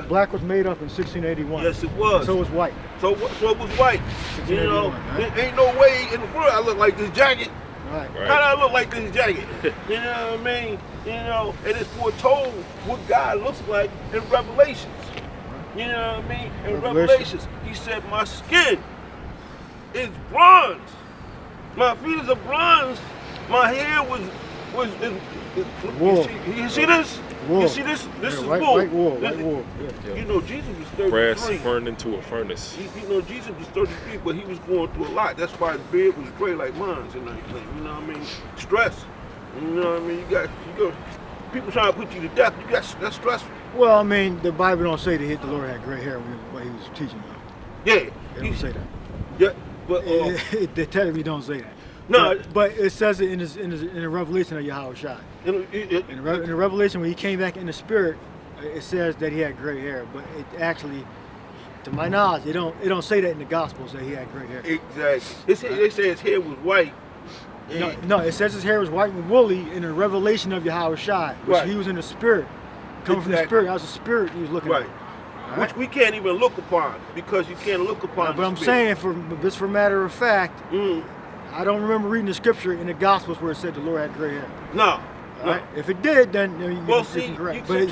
Black was made up in 1681.
Yes, it was.
So was white.
So it was white. You know,
1681, right?
there ain't no way in the world I look like this jacket.
All right.
Right.
How do I look like this jacket? You know what I mean? You know, and it's foretold what God looks like in Revelations. You know what I mean? In
Revelation.
Revelations, he said, my skin is bronze. My feet is a bronze. My hair was
Wool.
You see this?
Wool.
You see this? This
Yeah,
is
white,
wool.
white wool. White wool. Yeah.
You know, Jesus was 33.
Brass burned into a furnace.
You know, Jesus was 33, but he was going through a lot. That's why his beard was gray like mine and everything. You know what I mean? Stress. You know what I mean? You got people trying to put you to death. That's stressful.
Well, I mean, the Bible don't say that the Lord had gray hair when he was teaching them.
Yeah.
It don't say that.
Yeah. But
They technically don't say that.
no.
But it says it in the Revelation of Yahweh Shai. In the Revelation, when he came back in the spirit, it says that he had gray hair, but it actually To my knowledge, it don't say that in the Gospels that he had gray hair.
Exactly. They say his hair was white.
No, it says his hair was white and woolly in the revelation of Yahweh Shai, which he was in the spirit, coming from the spirit. That was the spirit he was looking at. Right.
Which we can't even look upon because you can't look upon.
But I'm saying, for matter of fact, I don't remember reading the scripture in the Gospels where it said the Lord had gray hair.
No.
Right? If it did, then you can correct. But it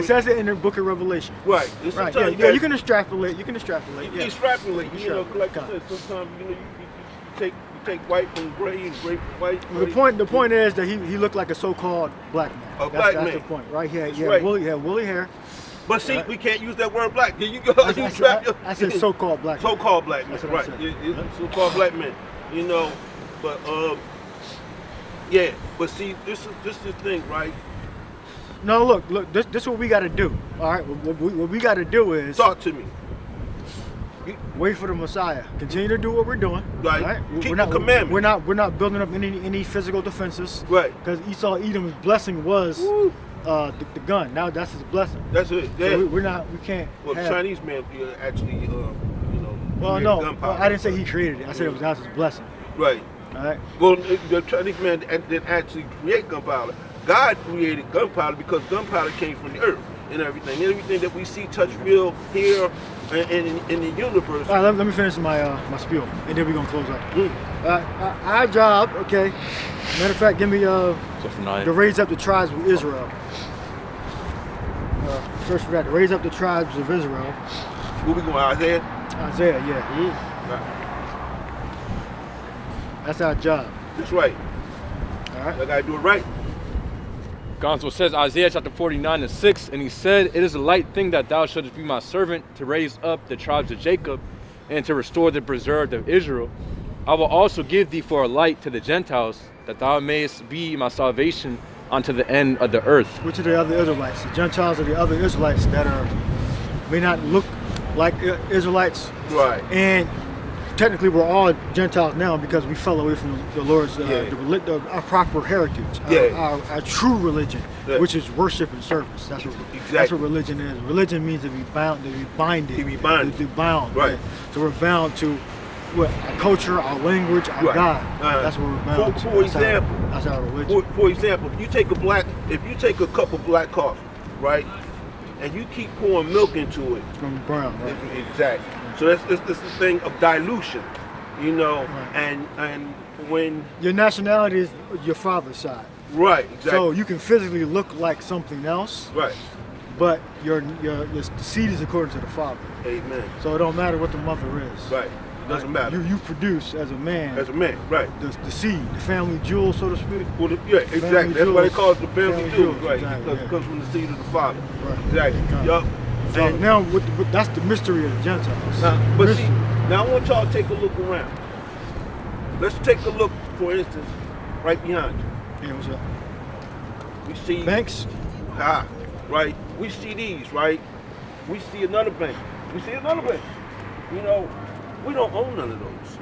says it in the Book of Revelation.
Right.
Right. Yeah, you can extrapolate. You can extrapolate.
You extrapolate. You know, like I said, sometimes you take white from gray and gray from white.
Well, the point is that he looked like a so-called black man. That's the point, right? He had woolly hair.
But see, we can't use that word black. Here you go.
I said so-called black man.
So-called black man, right. So-called black man. You know, but yeah. But see, this is the thing, right?
No, look. This is what we got to do. All right. What we got to do is
talk to me.
Wait for the Messiah. Continue to do what we're doing.
Right. Keep the commandments.
We're not building up any physical defenses.
Right.
Because Esau Edom's blessing was the gun. Now that's his blessing.
That's it. Yeah.
So we can't.
Well, the Chinese man actually,
Well, no, I didn't say he created it. I said that was his blessing.
Right.
All right.
Well, the Chinese man didn't actually create gunpowder. God created gunpowder because gunpowder came from the earth and everything. Everything that we see, touch, feel, hear, in the universe.
All right, let me finish my spiel, and then we're gonna close out. Our job, okay. Matter of fact, give me to raise up the tribes of Israel. First, we got to raise up the tribes of Israel.
Where we going, Isaiah?
Isaiah, yeah. That's our job.
That's right.
All right.
I gotta do it right.
Gonzo says Isaiah chapter 49:6, and he said, "It is a light thing that thou shouldest be my servant to raise up the tribes of Jacob and to restore the preserved of Israel. I will also give thee for a light to the Gentiles, that thou mayest be my salvation unto the end of the earth."
Which are the other Israelites? The Gentiles are the other Israelites that may not look like Israelites.
Right.
And technically we're all Gentiles now because we fell away from the Lord's our proper heritage, our true religion, which is worship and service. That's what religion is. Religion means to be bound, to be binded, to be bound. Right. So we're bound to our culture, our language, our God. That's what we're bound to.
For example,
that's our religion.
For example, if you take a cup of black coffee, right, and you keep pouring milk into it,
it's gonna be brown. Right?
Exactly. So that's the thing of dilution, and when
your nationality is your father's side.
Right, exactly.
So you can physically look like something else.
Right.
But your seed is according to the father.
Amen.
So it don't matter what the mother is.
Right. Doesn't matter.
You produce as a man.
As a man, right.
The seed, the family jewel, so to speak.
Well, exactly. That's why they call it the family jewel, right?
Exactly,
because it comes from the seed of the father.
Right.
Exactly. Yup.
So now, that's the mystery of the Gentiles.
Now I want y'all to take a look around. Let's take a look, for instance, right behind you.
Yeah, what's up?
We see
banks.
Right. We see these, right? We see another bank. We see another bank. We don't own none of those.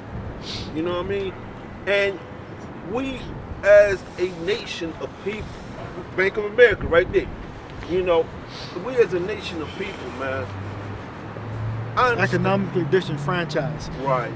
You know what I mean? And we, as a nation of people, Bank of America, right there. We as a nation of people, man.
Economically disenfranchised.
Right.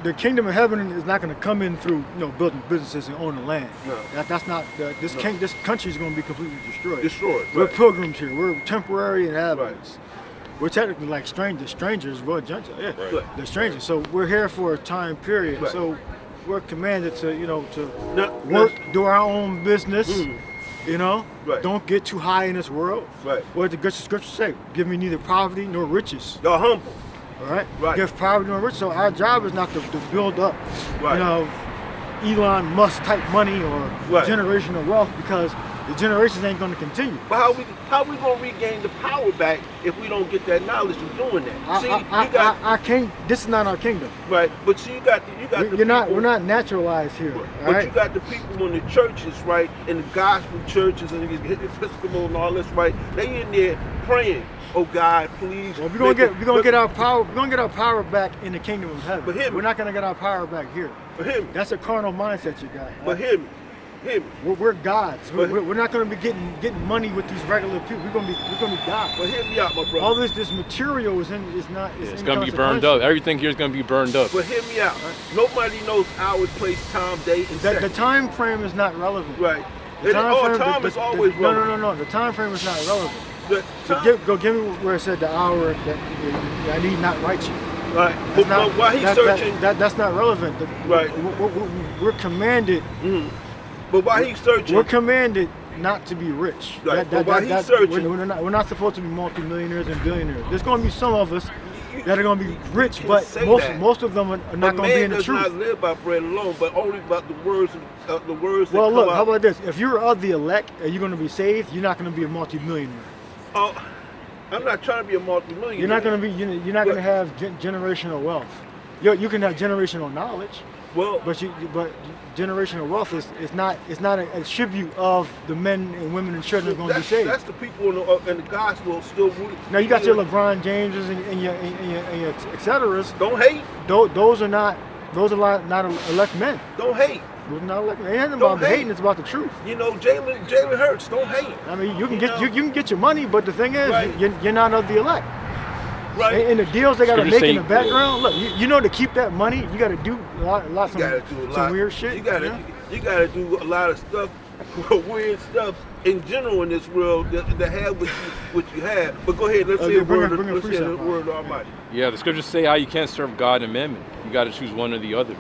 The kingdom of heaven is not going to come in through building businesses and owning land.
No.
That's not this country is going to be completely destroyed.
Right.
We're pilgrims here. We're temporary inhabitants. Right. We're technically like strangers. We're Gentiles. Yeah. Right. They're strangers. So we're here for a time period. Right. So we're commanded to work, do our own business. Right. Don't get too high in this world.
Right.
What did the scripture say? Give me neither poverty nor riches.
Y'all humble.
All right.
Right.
Give poverty nor riches. So our job is not to build up, Elon Musk type money or generational wealth, because the generations ain't going to continue.
But how we going to regain the power back if we don't get that knowledge of doing that?
This is not our kingdom.
Right. But see, you got
we're not naturalized here.
But you got the people in the churches, right, in the gospel churches and the Episcopal and all this, right? They in there praying, "Oh God, please."
Well, we're gonna get our power. We're gonna get our power back in the kingdom of heaven. But we're not gonna get our power back here.
But him.
That's a carnal mindset you got.
But hear me. Hear me.
We're gods.
But-
We're not going to be getting money with these regular people. We're going to be gods.
But hear me out, my brother.
All this material is not.
It's gonna be burned up. Everything here is gonna be burned up.
But hear me out. Nobody knows hours, place, time, date, and
The
second.
time frame is not relevant.
Right.
The
Time is always relevant.
No. The time frame is not relevant.
The
So
time-
go give me where it said the hour that I need not write you.
Right.
That's
But while he's searching,
that's not relevant.
Right.
We're commanded.
but while he's searching,
We're commanded not to be rich.
Right, but while he's searching-
we're not supposed to be multimillionaires and billionaires. There's going to be some of us that are going to be rich,
can
but
say that.
most of them are not going to be in the
does
truth.
not live by bread alone, but only by the words that
Well,
come
look,
out.
how about this? If you're of the elect and you're going to be saved, you're not going to be a multimillionaire.
I'm not trying to be a multi-millionaire.
You're not going to be. You're not going to have generational wealth. You can have generational knowledge,
Well,
but generational wealth is not a tribute of the men and women and children who are going to be saved.
that's the people in the gospel still.
Now you got your LeBron Jameses and your et ceteras.
Don't hate.
Those are not not elect men.
Don't hate.
Those are not elect men. It ain't
Don't
about
hate.
hating. It's about the truth.
You know, Jalen Hurts. Don't hate.
I mean, you can
You
get
know?
you can get your money, but the thing is,
Right.
you're not of the elect.
Right.
And the deals they got to
Scripture
make in the
say-
background. Look, you know, to keep that money, you got to do a lot
You gotta do a lot.
some weird shit.
You gotta do a lot of stuff, weird stuff in general in this world that have what you have. But go ahead, let's
Okay,
hear
bring
word.
a
Let's hear the
precept.
word of Almighty.
Yeah, the scriptures say how you can't serve God and mammon. You got to choose one or the other.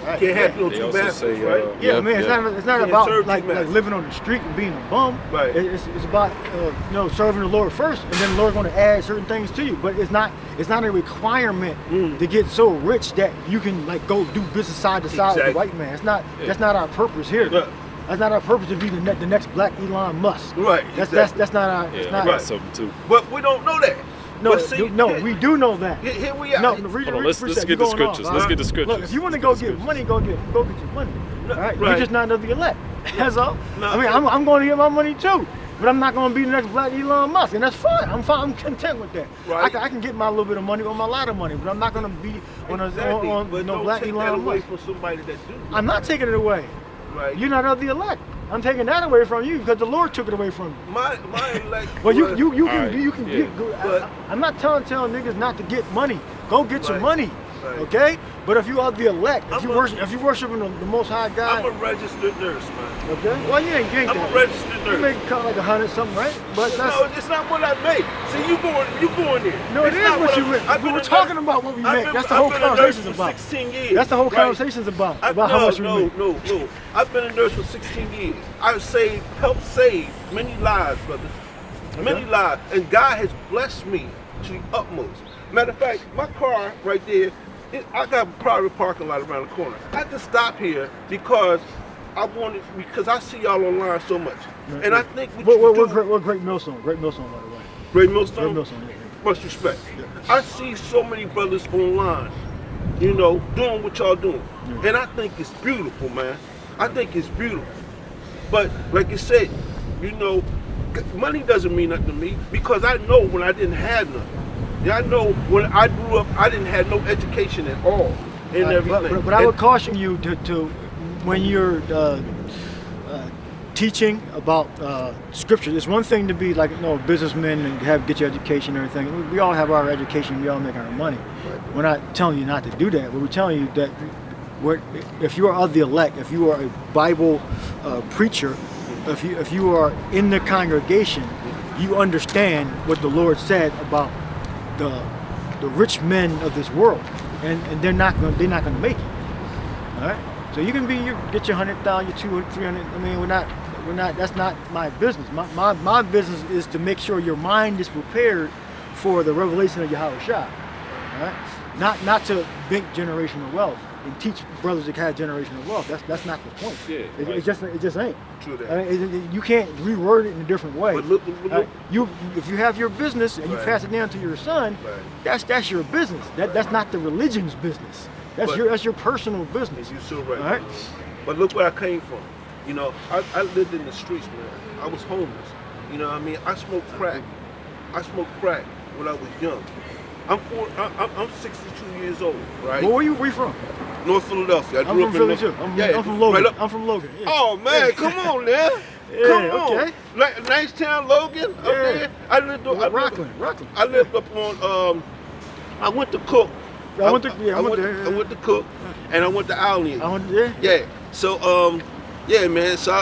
Right.
Can't have no
They
two
also
masters,
say,
right?
Yeah,
Yeah,
man,
yeah.
it's not
Can't
about
serve
like
two masters.
living on the street and being a bum.
Right.
It's about serving the Lord first, and then the Lord going to add certain things to you. But it's not a requirement to get so rich that you can like go do business side to side with
Exactly.
the white man. It's not. That's not our purpose here.
Right.
That's not our purpose to be the next black Elon Musk.
Right,
That's
exactly.
that's not our.
Yeah,
It's
I
not.
got
Right.
something too.
But we don't know that.
No,
But see,
we do know that.
Here we are.
No, read
Hold on,
the
let's
precept.
get
You're
the
going off,
scriptures.
all
Let's
right?
get the scriptures.
Look, if you want to
Let's
go
get
get
the
money, go get money. All right? You're
Right.
just not of the elect. That's all.
No,
I mean, I'm going to get my money too, but I'm not going to be the next black Elon Musk, and that's fine. I'm fine. I'm content with that.
Right.
I can get my little bit of money on my lot of money, but I'm not going to be on
Exactly.
on
But
no
don't
black
take that
Elon
away
Musk.
from somebody that do.
I'm not taking it away.
Right.
You're not of the elect. I'm taking that away from you because the Lord took it away from you.
My elect.
Well, you
was-
can
Alright,
get.
yeah.
But-
I'm not telling niggas not to get money. Go get your
Right,
money,
right.
okay? But if you are the elect, if
I'm
you
a-
worshiping the Most High
I'm
God,
a registered nurse, man.
okay? Well, you ain't
I'm
that.
a registered
You
nurse.
make cut like 100 something, right? But that's
No, it's not what I make. See, you going there.
no, it
It's
is
not
what you
I'm-
make.
I've
We
been
were
a
talking
nurse-
about what we
I've
make.
been-
That's the
I've
whole
been a nurse
conversation's
for
about.
16 years.
That's the whole
right?
conversation's about how much we make.
No. I've been a nurse for 16 years. I've helped save many lives, brothers. Many lives. And God has blessed me to the utmost. Matter of fact, my car right there, I got a private parking lot around the corner. I just stopped here because because I see y'all online so much.
Right,
And
right.
I think what you do,
We're great Millstone. Great Millstone, by the way.
Great Millstone?
Great Millstone. Yeah.
Much respect. I see so many brothers online, you know, doing what y'all doing.
Yeah.
And I think it's beautiful, man. I think it's beautiful. But like you said, you know, money doesn't mean nothing to me because I know when I didn't have nothing. Yeah, I know when I grew up, I didn't have no education at all and everything.
But I would caution you to when you're teaching about scripture. It's one thing to be like businessmen and get your education and everything. We all have our education. We all make our money.
Right.
We're not telling you not to do that, but we're telling you that if you are of the elect, if you are a Bible preacher, if you are in the congregation, you understand what the Lord said about the rich men of this world, and they're not gonna make it. All right. So you can get your 100,000, your 200, 300. I mean, we're not. That's not my business. My business is to make sure your mind is prepared for the revelation of Yahweh Shah. All right. Not to make generational wealth and teach brothers that have generational wealth. That's not the point.
Yeah,
It just ain't.
True that.
I mean, you can't reword it in a different way.
But look.
If you have your business and you
Right.
pass it down to your son,
Right.
that's your business. That's not the religion's business. That's
But-
your personal business.
You're so right.
All right.
But look where I came from. You know, I lived in the streets, man. I was homeless. You know what I mean? I smoked crack when I was young. I'm 62 years old, right?
But where you from?
North Philadelphia. I
I'm
grew
from
up in
Philly
North-
too.
Yeah,
I'm from Logan.
right up-
I'm from Logan. Yeah.
Oh man, come on now.
Yeah,
Come on.
okay.
Nice town, Logan. Up
Yeah.
there. I lived
Rockland.
I lived up on. I went to Cook.
I went there.
I went to Cook, and I went to Allen.
I went there.
Yeah. So yeah, man. So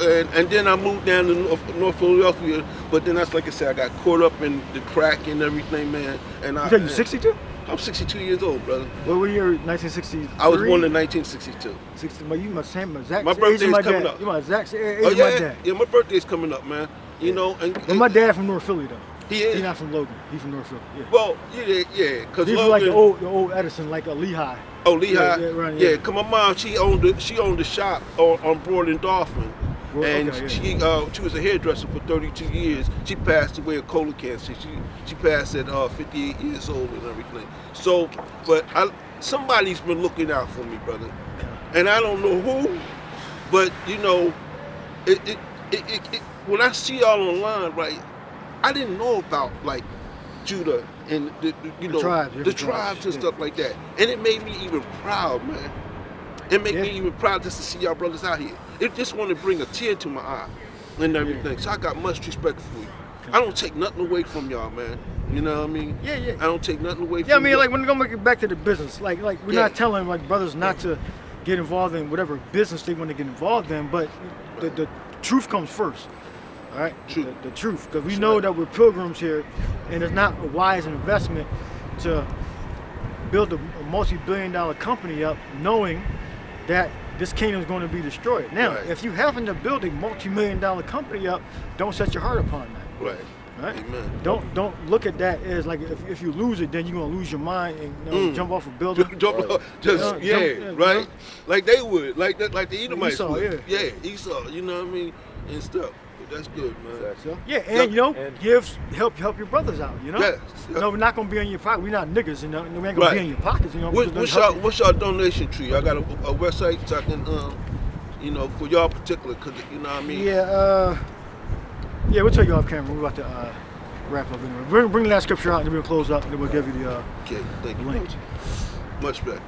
and then I moved down to North Philadelphia, but then that's like I said, I got caught up in the crack and everything, man. And
You said you 62?
I'm 62 years old, brother.
What were you? 1963.
I was born in 1962.
60. You my same exact
My
age
birthday's
of my
coming
dad.
up.
You my exact age
Oh
of my
yeah,
dad.
yeah. My birthday's coming up, man. You know,
But my dad from North Philly though.
He is.
He's not from Logan. He's from North Philly. Yeah.
Well, yeah, because
These are like the old Edison, like a Lehigh.
Oh, Lehigh.
Yeah, right,
Yeah,
yeah.
cause my mom she owned the shop on Broad and Dolphin,
Well,
and
okay, yeah.
she was a hairdresser for 32 years. She passed away of colon cancer. She passed at 58 years old and everything. So, but somebody's been looking out for me, brother, and I don't know who, but you know, it when I see y'all online, right? I didn't know about like Judah and the tribes and stuff like that, and it made me even proud, man. It made me even proud just to see y'all brothers out here. It just want to bring a tear to my eye and everything. So I got much respect for you. I don't take nothing away from y'all, man. You know what I mean?
Yeah.
I don't take nothing away from
Yeah, I mean,
y'all.
like when we go get back to the business, like we're not telling like brothers not to get involved in whatever business they want to get involved in, but the truth comes first. All right,
True.
The truth, because we know that we're pilgrims here, and it's not a wise investment to build a multi-billion-dollar company up, knowing that this kingdom is going to be destroyed. Now,
Right.
if you happen to build a multi-million-dollar company up, don't set your heart upon that.
Right.
Right?
Amen.
Don't look at that as like if you lose it, then you're gonna lose your mind and jump off a building.
Right. Like they would, like the Edomites
Esau,
would.
yeah.
Yeah, Esau. You know what I mean, and stuff. But that's good, man.
So, yeah, and help your brothers out. You know.
Yes.
No, we're not gonna be in your pocket. We're not niggas. You know. We ain't gonna be in your pockets. You know.
What's y'all donation tree? I got a website so I can, you know, for y'all particular, cause you know what I mean.
Yeah, we'll tell you off camera. We're about to wrap up anyway. Bring that scripture out, and then we'll close out, and then we'll give you the
Okay, thank you.
link.
Much better.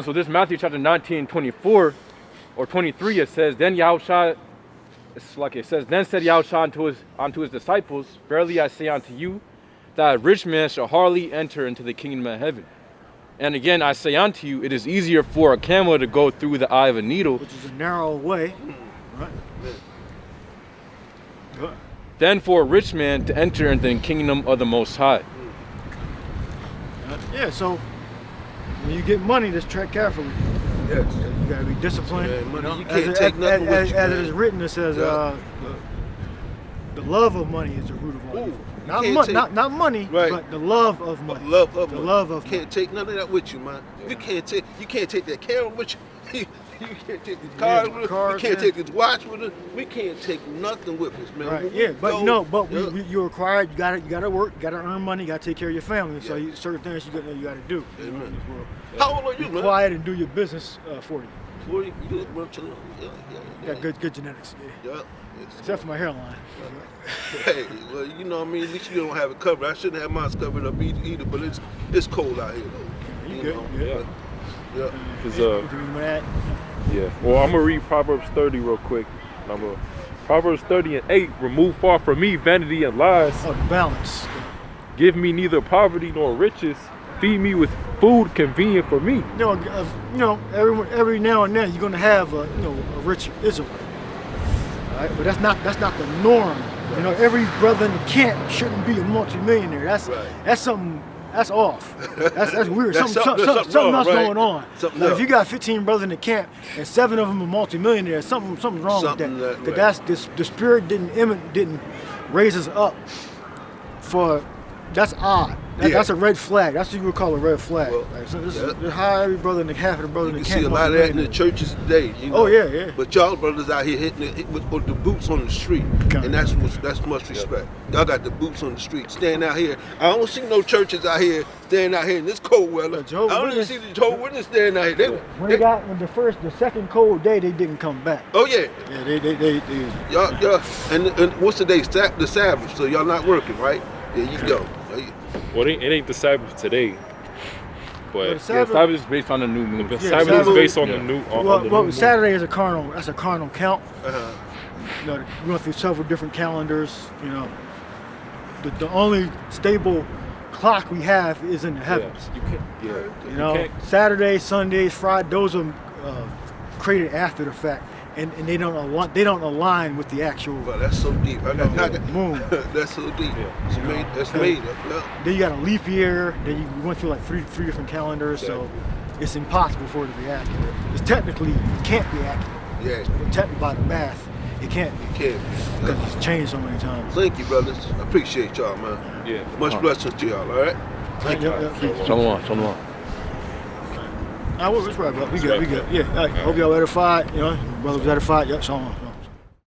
So this Matthew chapter 19, 24 or 23, it says, then Yahushua, then said Yahushua unto his disciples, verily I say unto you, that a rich man shall hardly enter into the kingdom of heaven. And again, I say unto you, it is easier for a camel to go through the eye of a needle,
Which is a narrow way, right? Good.
than for a rich man to enter into the kingdom of the Most High.
Yeah. So when you get money, just tread carefully.
Yes.
You gotta be disciplined.
Yeah, money,
you know?
you can't take nothing with you,
as it
man.
is written, it says the love of money is the root of all
Ooh,
evil.
you can't take-
Not money,
Right.
but the love of money.
Love of
the
money.
love of
Can't take none of that with you, man. You can't take that camera with you. You can't take this car with us.
cars,
We can't
yeah.
take this watch with us. We can't take nothing with us, man.
Right.
When we
Yeah. But
go-
you're required. You gotta work. You gotta earn money. You gotta take care of your family. So certain things you gotta do. You know, in this world.
How old are you,
Be
man?
quiet and do your business for you.
40. You look much alone. Yeah.
Got good genetics. Yeah.
Yeah.
Except for my hairline.
Hey, well, you know what I mean? At least you don't have it covered. I shouldn't have mine covered up either, but it's cold out here, though.
You good?
know?
Yeah.
Yeah.
Cause
What you mean by that?
yeah. Well, I'm gonna read Proverbs 30 real quick. Proverbs 30 and 8. Remove far from me vanity and lies.
Oh, the balance.
Give me neither poverty nor riches. Feed me with food convenient for me.
You know, every now and then you're gonna have a rich Israelite. All right, but that's not the norm. You know, every brother in the camp shouldn't be a multimillionaire. That's something. That's off. That's weird.
That's
something
wrong,
else
right?
going on.
Something
Like if
else.
you got 15 brothers in the camp and 7 of them are multimillionaires, something's wrong
Something
with that.
that-
Because the spirit didn't raise us up for. That's odd. That's a red flag. That's what you would call a red flag.
Well,
Like, so this is how every brother in the half of the brother in
You
the
can
camp.
see a lot of that in the churches today. You know?
Oh yeah.
But y'all brothers out here hitting it with the boots on the street, and that's much respect. Y'all got the boots on the street, standing out here. I don't see no churches out here standing out here in this cold weather. I don't even see the Jehovah's Witness standing out here.
When the second cold day, they didn't come back.
Oh yeah.
Yeah, they
Y'all, and what's the day? The Sabbath. So y'all not working, right? There you go.
Well, it ain't the Sabbath today, but
the Sabbath-
Sabbath is based on the new moon.
the Sabbath is based on the new.
Well, Saturday is a carnal. That's a carnal count.
Uh-huh.
You know, we went through several different calendars. You know, the only stable clock we have is in the heavens.
You can't.
You know, Saturdays, Sundays, Fridays, those are created after the fact, and they don't align with the actual.
Well, that's so deep.
Moon.
That's so deep.
Yeah.
It's made. That's made up. Yeah.
Then you got a leap year. Then you went through like three different calendars, so it's impossible for it to be accurate. It's technically it can't be accurate.
Yeah.
But technically by the math, it can't be
Can't.
because it's changed so many times.
Thank you, brothers. I appreciate y'all, man.
Yeah.
Much blessings to y'all. All right.
Thank you.
Shalom.
We're right, bro. We good. Yeah. All right. Hope y'all edified. You know, brothers edified. Yep. So on.